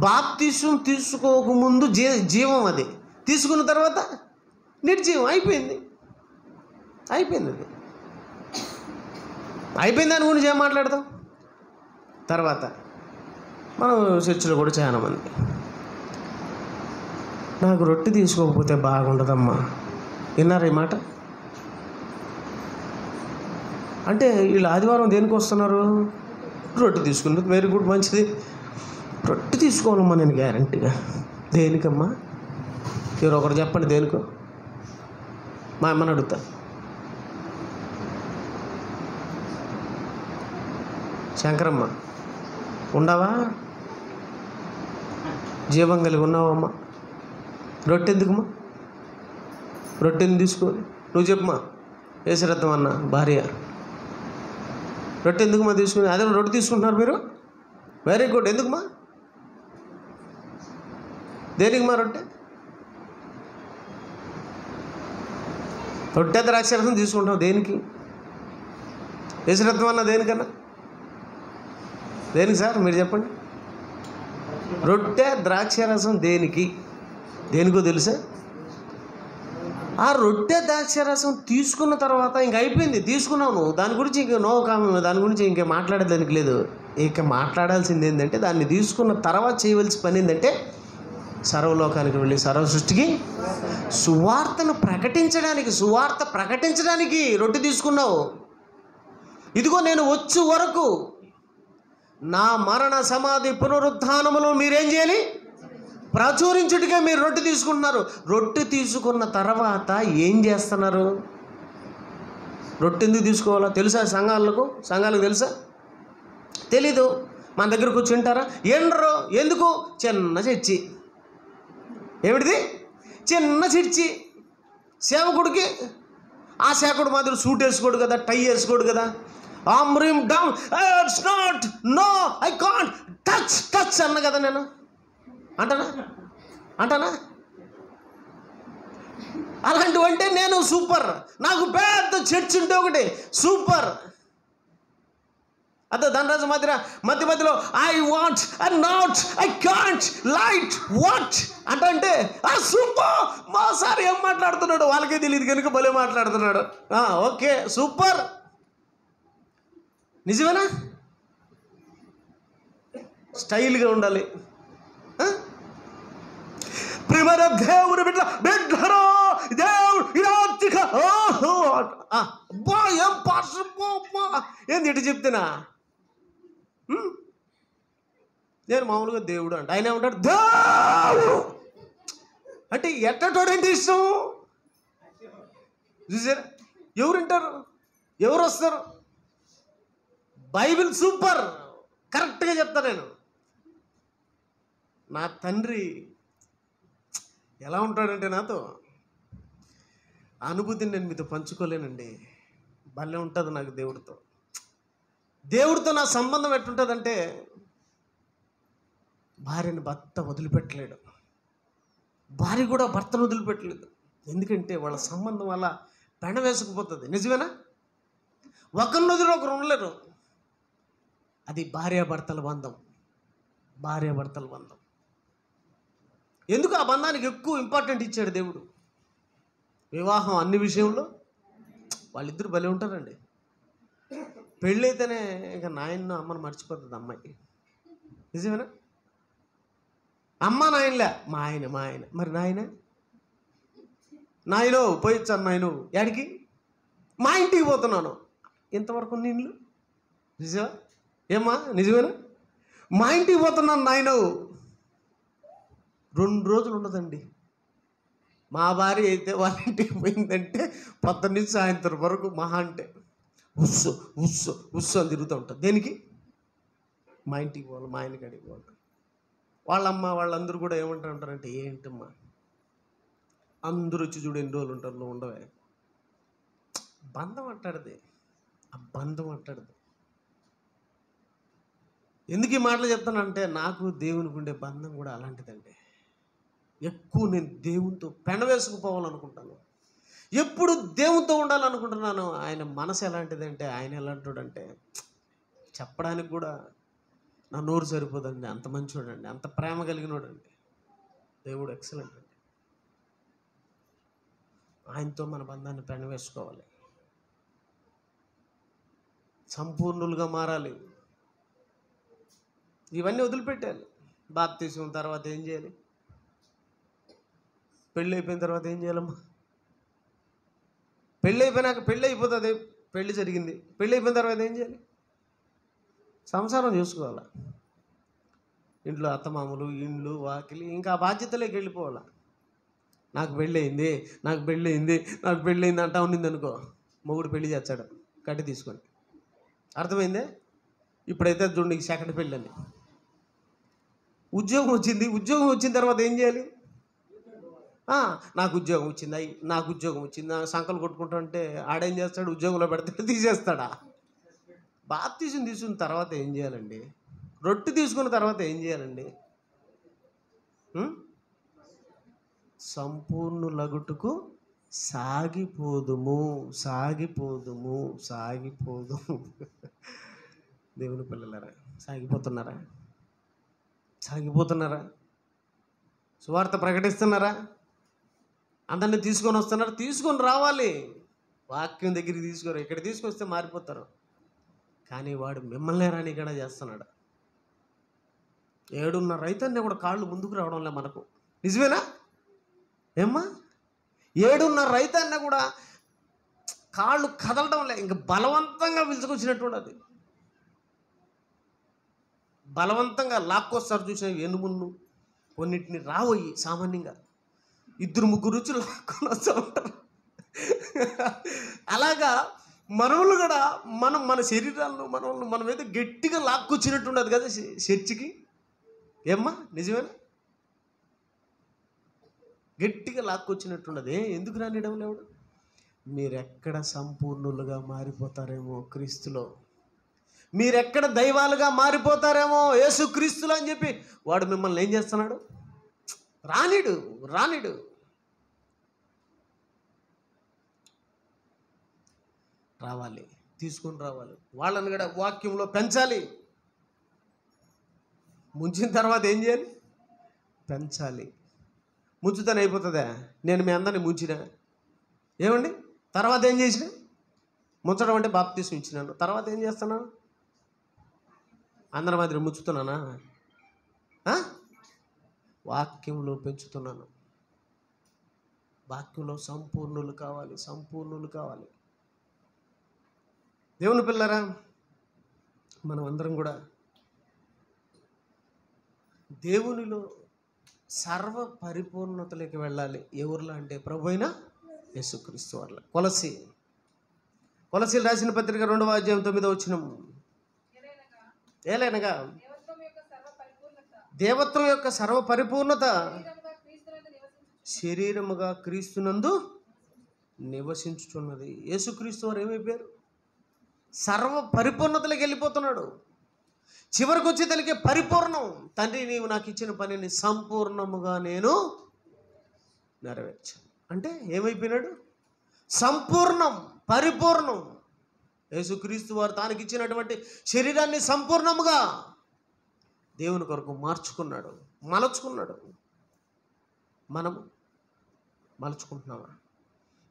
బాప్తిసం తీసుకోకముందు జీవం, అది తీసుకున్న తర్వాత నిర్జీవం అయిపోయింది. అది అయిపోయింది దాని గురించి ఏం మాట్లాడతాం? తర్వాత మనం చర్చిలో కూడా చాలామంది నాకు రొట్టె తీసుకోకపోతే బాగుండదమ్మా, విన్నారా ఈ మాట? అంటే వీళ్ళు ఆదివారం దేనికి వస్తున్నారు? రొట్టె తీసుకున్నారు. వెరీ గుడ్, మంచిది. రొట్టె తీసుకోవాలమ్మా నేను గ్యారంటీగా. దేనికమ్మా? ఎవరు ఒకరు చెప్పండి దేనికో. మా అమ్మని అడుగుతా. శంకరమ్మ ఉండవా? జీవం కలిగి ఉన్నావమ్మా? రొట్టె ఎందుకమ్మా? రొట్టె ఎందుకు తీసుకోవాలి? నువ్వు చెప్పమ్మా. యేసురత్నం అన్న భార్య రొట్టె ఎందుకుమా తీసుకుని? అదే రొట్టె తీసుకుంటున్నారు మీరు, వెరీ గుడ్. ఎందుకుమా? దేనికిమా రొట్టె? రొట్టె ద్రాక్షరసం తీసుకుంటాం దేనికి? యేసురత్నం అన్న దేనికన్నా? దేనికి సార్ మీరు చెప్పండి. రొట్టె ద్రాక్షరసం దేనికో తెలుసా? ఆ రొట్టె ద్రాక్షరసం తీసుకున్న తర్వాత ఇంక అయిపోయింది, తీసుకున్నావు. దాని గురించి ఇంక దాని గురించి ఇంక మాట్లాడేదానికి లేదు. ఇక మాట్లాడాల్సింది ఏంటంటే దాన్ని తీసుకున్న తర్వాత చేయవలసిన పని ఏంటంటే సర్వలోకానికి వెళ్ళి సర్వ సృష్టికి సువార్త ప్రకటించడానికి రొట్టె తీసుకున్నావు. ఇదిగో నేను వచ్చే వరకు నా మరణ సమాధి పునరుత్థానములు మీరేం చేయాలి? ప్రచురించుటిగా మీరు రొట్టె తీసుకుంటున్నారు. రొట్టె తీసుకున్న తర్వాత ఏం చేస్తున్నారు? రొట్టె ఎందుకు తీసుకోవాలో తెలుసా? సంఘాలకు తెలుసా? తెలీదు. మన దగ్గరకు వచ్చి ఉంటారా? ఎండ్రో ఎందుకు? చిన్న చర్చి. ఏమిటిది? చిన్న చర్చి. సేవకుడికి ఆ సేవకుడు మాదిరి సూట్ వేసుకోడు కదా, టై వేసుకోడు కదా. ఆమ్రీమ్ down, it's not, no I can't touch అన్న కదా నేను. అంటానా? అలాంటివంటే నేను సూపర్. నాకు పెద్ద చర్చ్ ఉంటే ఒకటి సూపర్. అదే ధనరాజు మధ్యలో I want and not I can't light what అంటే సూపర్ మా సార్ ఏం మాట్లాడుతున్నాడు వాళ్ళకే తెలియదు కనుక భలే మాట్లాడుతున్నాడు. ఓకే సూపర్, నిజమేనా? స్టైల్గా ఉండాలి. ప్రియమైన దేవుని బిడ్డరా, దేవుడు అబ్బా ఏం పాస్ ఏంది ఇటు చెప్తున్నా. నేను మామూలుగా దేవుడు అంట, ఆయన ఏమంటాడు దేవుడు అంటే ఎట్టటోడంటే ఇష్టం. చూసారా ఎవరు వింటారు, ఎవరు వస్తారు? బైబిల్ సూపర్, కరెక్ట్గా చెప్తా నేను. నా తండ్రి ఎలా ఉంటాడంటే నాతో అనుభూతిని నేను మీతో పంచుకోలేనండి. భలే ఉంటుంది నాకు దేవుడితో నా సంబంధం ఎట్టుంటుందంటే, భార్యని భర్త వదిలిపెట్టలేడు, భార్య కూడా భర్తను వదిలిపెట్టలేదు. ఎందుకంటే వాళ్ళ సంబంధం వల్ల పెన వేసుకుపోతుంది. నిజమేనా? ఒకరిని వదిలి ఒకరు ఉండలేరు. అది భార్యాభర్తల బంధం. ఎందుకు ఆ బంధానికి ఎక్కువ ఇంపార్టెంట్ ఇచ్చాడు దేవుడు. వివాహం అన్ని విషయంలో వాళ్ళిద్దరు భలే ఉంటారండి. పెళ్ళైతేనే ఇక నాయన అమ్మను మర్చిపోతుంది అమ్మాయి. నిజమేనా? అమ్మ నాయనలే, మా ఆయన మరి నాయనో పోయిచ్చాను, నాయను యాడికి? మా ఇంటికి పోతున్నాను. ఇంతవరకు నీళ్ళు నిజమా? ఏమ్మా నిజమేనా? మా ఇంటికి పోతున్నాను నాయను. 2 రోజులు ఉండదండి. మా భార్య అయితే వాళ్ళ ఇంటికి పోయిందంటే పొద్దున్న నుంచి సాయంత్రం వరకు మహా అంటే ఉస్సు అని తిరుగుతూ ఉంటుంది. దేనికి? మా ఇంటికి పోవాలి, మా ఆయనకి అడిగి పోవాలి. వాళ్ళమ్మ వాళ్ళందరూ కూడా ఏమంటారంటే, ఏంటమ్మా అందరూ వచ్చి చూడు ఎన్ని రోజులు ఉంటారు, నువ్వు ఉండవే. బంధం అంటాడుది, ఆ బంధం అంటాడుది. ఎందుకు ఈ మాటలు చెప్తానంటే, నాకు దేవునికి ఉండే బంధం కూడా అలాంటిదండి. ఎక్కువ నేను దేవునితో పెనవేసుకుపోవాలనుకుంటాను. ఎప్పుడు దేవునితో ఉండాలనుకుంటున్నాను. ఆయన మనసు ఎలాంటిదంటే, ఆయన ఎలాంటివాడంటే చెప్పడానికి కూడా నా నోరు సరిపోదండి. అంత మంచివాడండి, అంత ప్రేమ కలిగినోడండి దేవుడు. ఎక్సలెంట్ అండి. ఆయనతో మన బంధాన్ని పెనవేసుకోవాలి, సంపూర్ణులుగా మారాలి. ఇవన్నీ వదిలిపెట్టాలి. బాప్తిసం తర్వాత ఏం చేయాలి? పెళ్ళి అయిపోయిన తర్వాత ఏం చేయాలమ్మా? పెళ్ళి అయిపోయినాక పెళ్ళి అయిపోతుంది, పెళ్ళి జరిగింది. పెళ్ళి అయిపోయిన తర్వాత ఏం చేయాలి? సంసారం చూసుకోవాలి. ఇంట్లో అత్తమామలు, ఇండ్లు, వాకిలి, ఇంకా బాధ్యతలోకి వెళ్ళిపోవాలి. నాకు పెళ్ళయింది అంటా ఉన్నింది అనుకో, మొగుడు పెళ్ళి చేస్తాడు కట్టి తీసుకొని. అర్థమైందే? ఇప్పుడైతే చూడండి, సెకండ్ పెళ్ళి అండి. ఉద్యోగం వచ్చిన తర్వాత ఏం చేయాలి? నాకు ఉద్యోగం వచ్చింది, నాకు సంకలు కొట్టుకుంటుంటే ఆడేం చేస్తాడు? ఉద్యోగంలో పెడితే తీసేస్తాడా? బాప్తిసం తీసుకున్న తర్వాత ఏం చేయాలండి? రొట్టె తీసుకున్న తర్వాత ఏం చేయాలండి? సంపూర్ణులగుటకు సాగిపోదుము. దేవుని పిల్లలారా, సాగిపోతున్నారా? సువార్త ప్రకటిస్తున్నారా? అందరినీ తీసుకొని వస్తున్నారా? తీసుకొని రావాలి. వాక్యం దగ్గరికి తీసుకోరు, ఇక్కడ తీసుకొస్తే మారిపోతారు. కానీ వాడు మిమ్మల్ని రాని కూడా చేస్తున్నాడు. 7:30 రైతన్నే కూడా కాళ్ళు ముందుకు రావడంలే మనకు. నిజమేనా? ఏమ్మా? 7:30 రైతన్నే కూడా కాళ్ళు కదలడంలే. ఇంకా బలవంతంగా పిలుచుకొచ్చినట్టు అది. బలవంతంగా లాక్కొస్తారు. చూసిన ఎనుములను కొన్నిటిని రావయ్యి సామాన్యంగా 2-3 రుచులు లాక్కొని వస్తూ ఉంటారు. అలాగా మనవులు కూడా మన శరీరాలను మనం ఏదో గట్టిగా లాక్కొచ్చినట్టు ఉండదు కదా చర్చికి. ఏమ్మా నిజమేనా? గట్టిగా లాక్కొచ్చినట్టున్నది. ఎందుకు రానియడం లేవుడు? మీరెక్కడ సంపూర్ణులుగా మారిపోతారేమో క్రీస్తులో, మీరెక్కడ దైవాలుగా మారిపోతారేమో యేసు క్రీస్తులు అని చెప్పి వాడు మిమ్మల్ని ఏం చేస్తున్నాడు? రానిడు. రావాలి. తీసుకొని రావాలి. వాళ్ళని కూడా వాక్యంలో పెంచాలి. ముంచిన తర్వాత ఏం చేయాలి? పెంచాలి. ముంచుతానే అయిపోతుందా? నేను మీ అందరిని ముంచిన ఏమండి, తర్వాత ఏం చేసిన? ముంచడం అంటే బాప్తీసం ఇచ్చినాను, తర్వాత ఏం చేస్తున్నాను? అందరి మాదిరి ముంచుతున్నానా? వాక్యంలో పెంచుతున్నాను. వాక్యంలో సంపూర్ణులు కావాలి, సంపూర్ణులు కావాలి. దేవుని పిల్లరా, మనం అందరం కూడా దేవునిలో సర్వ పరిపూర్ణతలోకి వెళ్ళాలి. ఎవరిలో అంటే ప్రభు అయిన యేసుక్రీస్తు వారిల. కొలసీలు రాసిన పత్రిక 2వ అధ్యాయం 9వ వచనం, ఏలైనగా దేవత్వం యొక్క సర్వ పరిపూర్ణత శరీరముగా క్రీస్తునందు నివసించుచున్నది. యేసుక్రీస్తు వారు ఏమైపోయారు? సర్వ పరిపూర్ణతలోకి వెళ్ళిపోతున్నాడు. చివరికి వచ్చేతలకే పరిపూర్ణం. తండ్రి, నీవు నాకు ఇచ్చిన పనిని సంపూర్ణముగా నేను నెరవేర్చాను అంటే ఏమైపోయినాడు? సంపూర్ణం, పరిపూర్ణం. యేసుక్రీస్తు వారు తానికి ఇచ్చినటువంటి శరీరాన్ని సంపూర్ణముగా దేవుని కొరకు మార్చుకున్నాడు, మలచుకున్నాడు. మనం మలుచుకుంటున్నామా?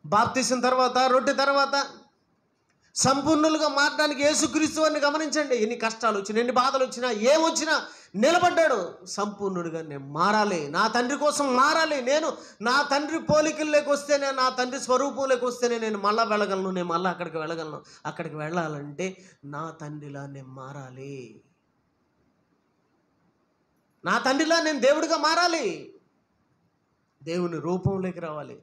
బాప్తీసం తర్వాత, రొట్టె తర్వాత సంపూర్ణులుగా మారడానికి యేసుక్రీస్తు వారిని గమనించండి. ఎన్ని కష్టాలు వచ్చినా, ఎన్ని బాధలు వచ్చినా, ఏమొచ్చినా నిలబడ్డాడు. సంపూర్ణుడిగా నేను మారాలి, నా తండ్రి కోసం మారాలి. నేను నా తండ్రి పోలికల్లోకి వస్తేనే, నా తండ్రి స్వరూపంలోకి వస్తేనే నేను మళ్ళా వెళ్ళగలను, నేను మళ్ళీ అక్కడికి వెళ్ళగలను. అక్కడికి వెళ్ళాలంటే నా తండ్రిలా నేను మారాలి, నా తండ్రిలా నేను దేవుడిగా మారాలి, దేవుని రూపంలోకి రావాలి.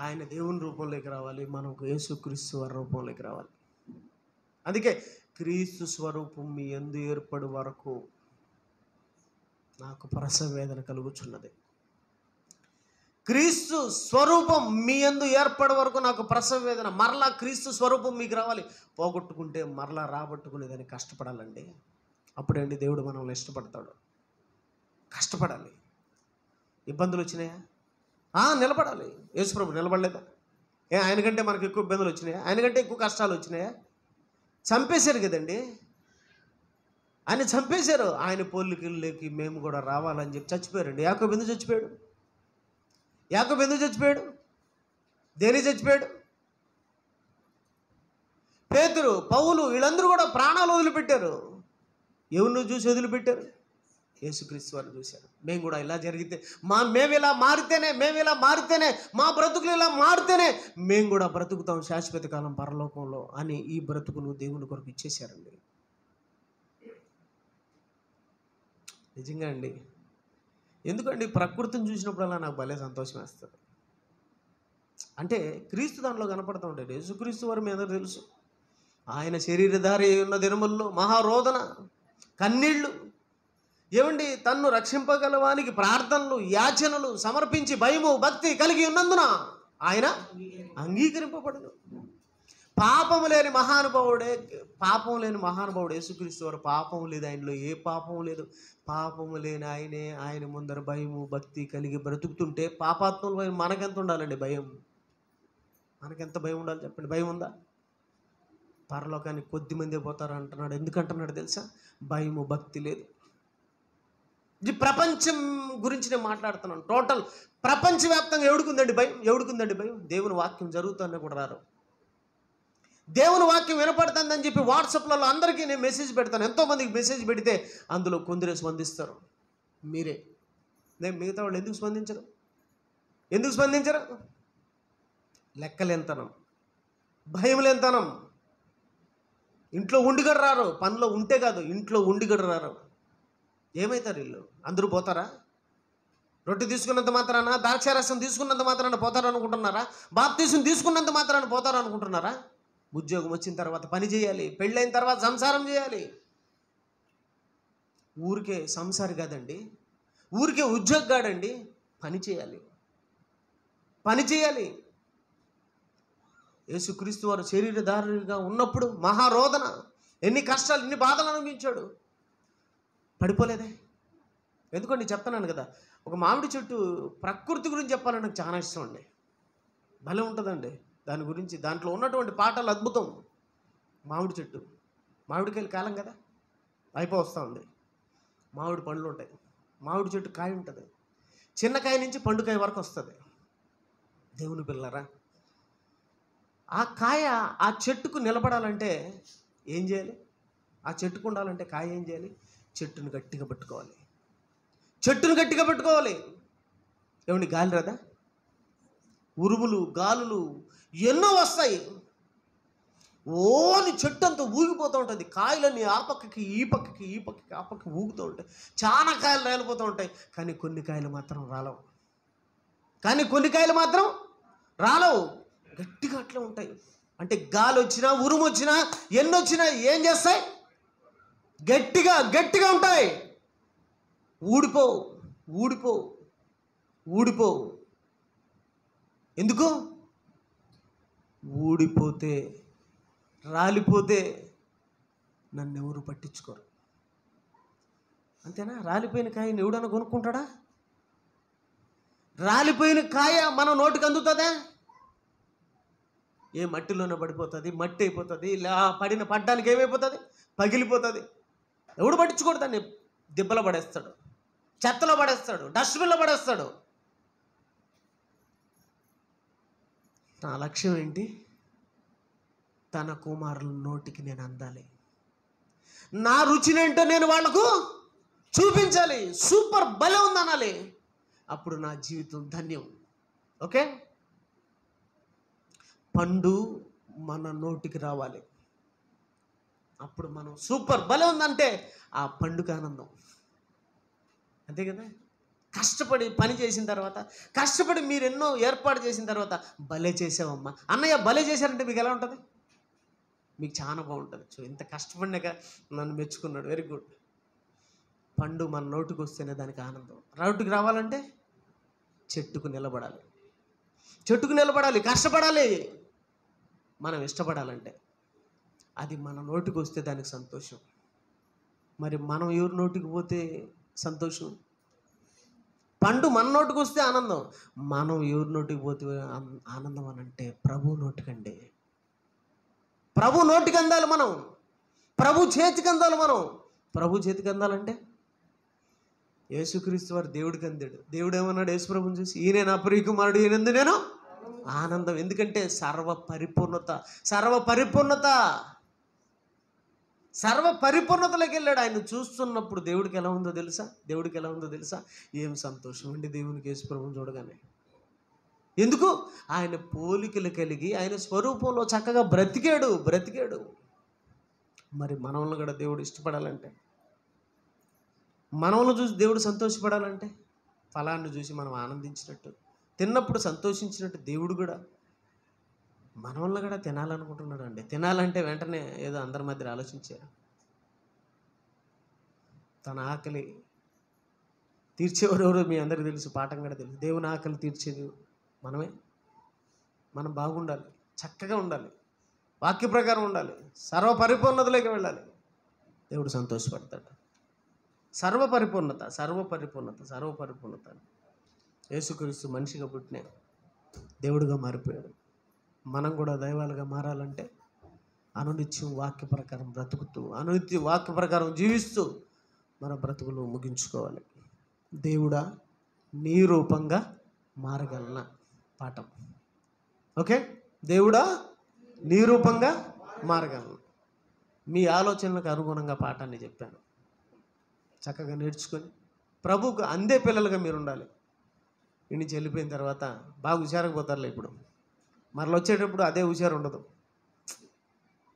ఆయన దేవుని రూపంలోకి రావాలి, మనకు యేసుక్రీస్తు వారి రూపంలోకి రావాలి. అందుకే క్రీస్తు స్వరూపం మీ యందు ఏర్పడు వరకు నాకు ప్రసవ వేదన కలుగుచున్నది. క్రీస్తు స్వరూపం మీ యందు ఏర్పడే వరకు నాకు ప్రసవ వేదన. మరలా క్రీస్తు స్వరూపం మీకు రావాలి. పోగొట్టుకుంటే మరలా రాబట్టుకునేదాన్ని కష్టపడాలండి. అప్పుడండి దేవుడు మనల్ని ఇష్టపడతాడు. కష్టపడాలి. ఇబ్బందులు వచ్చినాయా? నిలబడాలి. యేసుప్రభు నిలబడలేదా? ఆయనకంటే మనకు ఎక్కువ ఇబ్బందులు వచ్చినాయా? ఆయనకంటే ఎక్కువ కష్టాలు వచ్చినాయా? చంపేశారు కదండి, ఆయన చంపేశారు. ఆయన పోలికల్లోకి మేము కూడా రావాలని చెప్పి చచ్చిపోయారండి. యాకోబు ఎందుకు చచ్చిపోయాడు? యాకోబు ఎందుకు చచ్చిపోయాడు? దేనికి చచ్చిపోయాడు? పేతురు, పౌలు వీళ్ళందరూ కూడా ప్రాణాలు వదిలిపెట్టారు. ఎవరిని చూసి వదిలిపెట్టారు? యేసుక్రీస్తు వారిని చూశారు. మేము కూడా ఇలా జరిగితే, మేము ఇలా మారితేనే, మా బ్రతుకులు ఇలా మారితేనే మేము కూడా బ్రతుకుతాం శాశ్వత కాలం పరలోకంలో అని ఈ బ్రతుకును దేవుని కొరకు ఇచ్చేశారండి. నిజంగా అండి. ఎందుకండి ప్రకృతిని చూసినప్పుడల్లా నాకు భలే సంతోషం వేస్తుంది. అంటే క్రీస్తు దాంట్లో కనపడుతూ ఉంటాడు. యేసుక్రీస్తు వారు మీ అందరూ తెలుసు. ఆయన శరీరధారి ఉన్న దినముల్లో మహారోదన, కన్నీళ్ళు, ఏమండి, తన్ను రక్షింపగలవానికి ప్రార్థనలు, యాచనలు సమర్పించి భయము భక్తి కలిగి ఉన్నందున ఆయన అంగీకరింపబడును. పాపము లేని మహానుభావుడు యేసుక్రీస్తు వారు. పాపం లేదు ఆయనలో, ఏ పాపం లేదు. పాపము లేని ఆయన ముందర భయము భక్తి కలిగి బ్రతుకుతుంటే పాపాత్ములు మనకెంత ఉండాలండి? భయం. మనకెంత భయం ఉండాలి చెప్పండి? భయం ఉందా? పరలోకానికి కొద్దిమందే పోతారు అంటున్నాడు. ఎందుకంటున్నాడు తెలుసా? భయము భక్తి లేదు. ఈ ప్రపంచం గురించి నేను మాట్లాడుతున్నాను. టోటల్ ప్రపంచవ్యాప్తంగా ఎవడుకుందండి భయం? దేవుని వాక్యం జరుగుతుందని కూడా రారు. దేవుని వాక్యం వినపడుతుందని చెప్పి వాట్సాప్లలో అందరికీ నేను మెసేజ్ పెడతాను. ఎంతోమందికి మెసేజ్ పెడితే అందులో కొందరే స్పందిస్తారు. మీరే, నేను మిగతా వాళ్ళు ఎందుకు స్పందించరు? లెక్కలేంతనం, భయంలేంతనం. ఇంట్లో ఉండిగడ రారు. పనిలో ఉంటే కాదు, ఇంట్లో ఉండిగడ రారు. ఏమవుతారు వీళ్ళు? అందరూ పోతారా? రొట్టె తీసుకున్నంత మాత్రాన, ద్రాక్షారసం తీసుకున్నంత మాత్రాన పోతారు అనుకుంటున్నారా? బాప్తీసం తీసుకున్నంత మాత్రాన పోతారు అనుకుంటున్నారా? ఉద్యోగం వచ్చిన తర్వాత పని చేయాలి, పెళ్ళైన తర్వాత సంసారం చేయాలి. ఊరికే సంసారి కాదండి, ఊరికే ఉద్యోగం కాదండి, పని చేయాలి. యేసుక్రీస్తు వారు శరీరధారిగా ఉన్నప్పుడు మహారోదన, ఎన్ని కష్టాలు, ఎన్ని బాధలు అనుభవించాడు. పడిపోలేదే. ఎందుకండి చెప్తున్నాను కదా, ఒక మామిడి చెట్టు ప్రకృతి గురించి చెప్పాలని నాకు చాలా ఇష్టం అండి. భలే ఉంటుందండి. దాని గురించి దాంట్లో ఉన్నటువంటి పాఠాలు అద్భుతం. మామిడి చెట్టు, మామిడికాయలు కాలం కదా, అయిపోవస్తూ ఉంది. మామిడి పండ్లు ఉంటాయి, మామిడి చెట్టు కాయ ఉంటుంది, చిన్న కాయ నుంచి పండుకాయ వరకు వస్తుంది. దేవుని పిల్లరా, ఆ కాయ ఆ చెట్టుకు నిలబడాలంటే ఏం చేయాలి? ఆ చెట్టుకు ఉండాలంటే కాయ ఏం చేయాలి? చెట్టును గట్టిగా పట్టుకోవాలి, చెట్టును గట్టిగా పట్టుకోవాలి. ఏమండి, గాలి రాదా? ఉరుములు, గాలులు ఎన్నో వస్తాయి, ఓని చెట్టు అంతా ఊగిపోతూ ఉంటుంది. కాయలన్నీ ఆ పక్కకి ఈ పక్కకి, ఈ పక్కకి ఆ పక్కకి ఊగుతూ ఉంటాయి. చాలా కాయలు రాలిపోతూ ఉంటాయి, కానీ కొన్ని కాయలు మాత్రం రాలవు. రాలవు, గట్టిగా అట్లా ఉంటాయి. అంటే గాలి వచ్చినా, ఉరుము వచ్చినా, ఎన్ని వచ్చినా ఏం చేస్తాయి? గట్టిగా గట్టిగా ఉంటాయి. ఊడిపోవు, ఊడిపోవు, ఊడిపోవు. ఎందుకు? ఊడిపోతే, రాలిపోతే నన్ను ఎవరు పట్టించుకోరు. అంతేనా? రాలిపోయిన కాయని ఎవడన్నా కొనుక్కుంటాడా? రాలిపోయిన కాయ మన నోటికి అందుతుందా? ఏ మట్టిలోనే పడిపోతుంది, మట్టి అయిపోతుంది. పడ్డానికి ఏమైపోతుంది? పగిలిపోతుంది. ఎవడు పట్టించుకోడు, దాన్ని దిబ్బలో పడేస్తాడు, చెత్తలో పడేస్తాడు, డస్ట్బిన్లో పడేస్తాడు. నా లక్ష్యం ఏంటి? తన కుమారుల నోటికి నేను అందాలి, నా రుచినేంటో నేను వాళ్లకు చూపించాలి, సూపర్ భలే ఉందనాలి. అప్పుడు నా జీవితం ధన్యం. ఓకే, పండు మన నోటికి రావాలి, అప్పుడు మనం సూపర్ భలే ఉందంటే ఆ పండుగ ఆనందం. అంతే కదా? కష్టపడి పని చేసిన తర్వాత, కష్టపడి మీరు ఎన్నో ఏర్పాటు చేసిన తర్వాత, భలే చేసావమ్మా, అన్నయ్య భలే చేశారంటే మీకు ఎలా ఉంటుంది? మీకు చాలా బాగుంటుంది. సో ఇంత కష్టపడినాక నన్ను మెచ్చుకున్నాడు, వెరీ గుడ్. పండు మన నోటికి వస్తేనే దానికి ఆనందం. నోటికి రావాలంటే చెట్టుకు నిలబడాలి, కష్టపడాలి. మనం ఇష్టపడాలంటే అది మన నోటికి వస్తే దానికి సంతోషం. మరి మనం ఎవరి నోటికి పోతే సంతోషం? పండు మన నోటికి వస్తే ఆనందం, మనం ఎవరి నోటికి పోతే ఆనందం అని అంటే ప్రభు నోటికండి. ప్రభు నోటికి అందాలి మనం, ప్రభు చేతికి అందాలి మనం. ప్రభు చేతికి అందాలంటే యేసుక్రీస్తు వారు దేవుడికి అందాడు. దేవుడు ఏమన్నాడు యేసు ప్రభుని చూసి? ఈయన నా ప్రియ కుమారుడు, ఈయనందు నేను ఆనందం. ఎందుకంటే సర్వ పరిపూర్ణతలోకి వెళ్ళాడు. ఆయన చూస్తున్నప్పుడు దేవుడికి ఎలా ఉందో తెలుసా? ఏం సంతోషం అండి దేవునికి యేసు ప్రభుని చూడగానే. ఎందుకు? ఆయన పోలికలు కలిగి ఆయన స్వరూపంలో చక్కగా బ్రతికాడు. మరి మనల్ని కూడా దేవుడు ఇష్టపడాలంటే, మనల్ని చూసి దేవుడు సంతోషపడాలంటే, ఫలాన్ని చూసి మనం ఆనందించినట్టు, తిన్నప్పుడు సంతోషించినట్టు దేవుడు కూడా మనల్ని కూడా తినాలనుకుంటున్నాడు అండి. తినాలంటే వెంటనే ఏదో అందరి మధ్య ఆలోచించారు. తన ఆకలి తీర్చేవారు మీ అందరికీ తెలుసు, పాఠం కూడా తెలుసు. దేవుని ఆకలి తీర్చేది మనమే. మనం బాగుండాలి, చక్కగా ఉండాలి, వాక్య ప్రకారం ఉండాలి, సర్వ పరిపూర్ణతలోకి వెళ్ళాలి. దేవుడు సంతోషపడతాడు. సర్వ పరిపూర్ణత. యేసుక్రీస్తు మనిషిగా పుట్టిన దేవుడిగా మారిపోయాడు. మనం కూడా దైవాలుగా మారాలంటే అనునిత్యం వాక్య ప్రకారం బ్రతుకుతూ, అనునిత్యం వాక్య ప్రకారం జీవిస్తూ మన బ్రతుకులు ముగించుకోవాలి. దేవుడా నీ రూపంగా మారగలనా పాఠం. ఓకే, దేవుడా నీ రూపంగా మారగలను. మీ ఆలోచనలకు అనుగుణంగా పాఠాన్ని చెప్పాను. చక్కగా నేర్చుకొని ప్రభువుకు అందే పిల్లలుగా మీరు ఉండాలి. ఇంటి నుంచి వెళ్ళిపోయిన తర్వాత బాగా హుషారకపోతారులే. ఇప్పుడు మరలా వచ్చేటప్పుడు అదే హుషారు ఉండదు.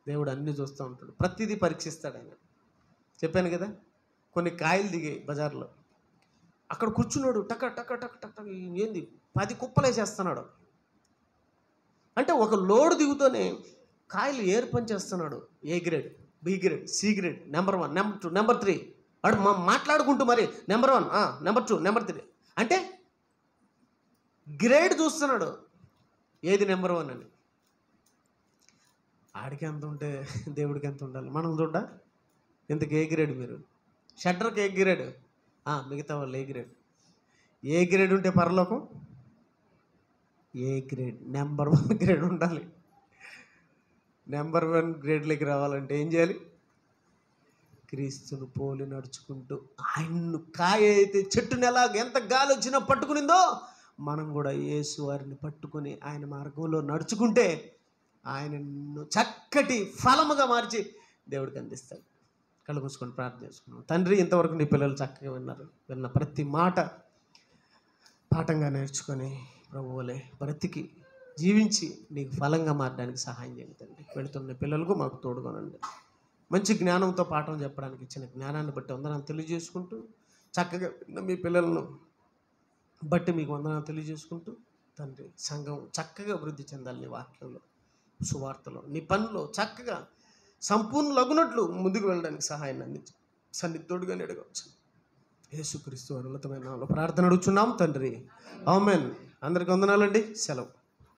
దేవుడు అన్నీ చూస్తూ ఉంటాడు, ప్రతిదీ పరీక్షిస్తాడు ఆయన. చెప్పాను కదా, కొన్ని కాయలు దిగాయి బజార్లో, అక్కడ కూర్చున్నాడు, టక్ టక్ టక్ టక్ టక్ ఏంది 10 కుప్పలేసేస్తున్నాడు. అంటే ఒక లోడు దిగుతూనే కాయలు ఏర్పంచేస్తున్నాడు. A grade, B grade, C grade, number 1, number 2, number 3 వాడు మాట్లాడుకుంటూ మరి నెంబర్ 1, నెంబర్ 2, నెంబర్ 3 అంటే గ్రేడ్ చూస్తున్నాడు, ఏది నెంబర్ 1 అని. ఆడికి ఎంత ఉంటే దేవుడికి ఎంత ఉండాలి? మనం చూడ్డా? ఇంతకు ఏ గ్రేడ్ మీరు? షట్టర్కి ఏ గ్రేడ్? మిగతా వాళ్ళు ఏ గ్రేడ్? ఏ గ్రేడ్ ఉంటే పరలోకం? ఏ గ్రేడ్, నెంబర్ 1 గ్రేడ్ ఉండాలి. నెంబర్ 1 గ్రేడ్లోకి రావాలంటే ఏం చేయాలి? క్రీస్తును పోలి నడుచుకుంటూ, ఆయన్ను కాయ అయితే చెట్టుని ఎలా ఎంత గాలి వచ్చినా పట్టుకునిందో, మనం కూడా యేసు వారిని పట్టుకొని ఆయన మార్గంలో నడుచుకుంటే ఆయనను చక్కటి ఫలముగా మార్చి దేవుడికి అందిస్తాడు. కళ్ళు మూసుకొని ప్రార్థన చేసుకున్నాం. తండ్రి, ఇంతవరకు నీ పిల్లలు చక్కగా విన్నారు. విన్న ప్రతి మాట పాఠంగా నేర్చుకొని ప్రభువులే బ్రతికి జీవించి నీకు ఫలంగా మారడానికి సహాయం చేయండి తండ్రి. వెళుతున్న పిల్లలకు మాకు తోడుగానండి. మంచి జ్ఞానంతో పాఠం చెప్పడానికి ఇచ్చిన జ్ఞానాన్ని బట్టి వందనాలు తెలియజేసుకుంటూ, చక్కగా మీ పిల్లలను బట్టి మీకు వందనాలు తెలియజేసుకుంటూ తండ్రి, సంఘం చక్కగా అభివృద్ధి చెందాలి. నీ వాక్యంలో, సువార్తలో, నీ పనిలో చక్కగా సంపూర్ణలగునట్లు ముందుకు వెళ్ళడానికి సహాయాన్ని అందించి సన్నిధుడుగా అడగవచ్చు. యేసుక్రీస్తు వారి ఉన్నతమైన నామములో ప్రార్థన అడుగుచున్నాం తండ్రి. ఆమేన్. అందరికీ వందనాలండి. సెలవు.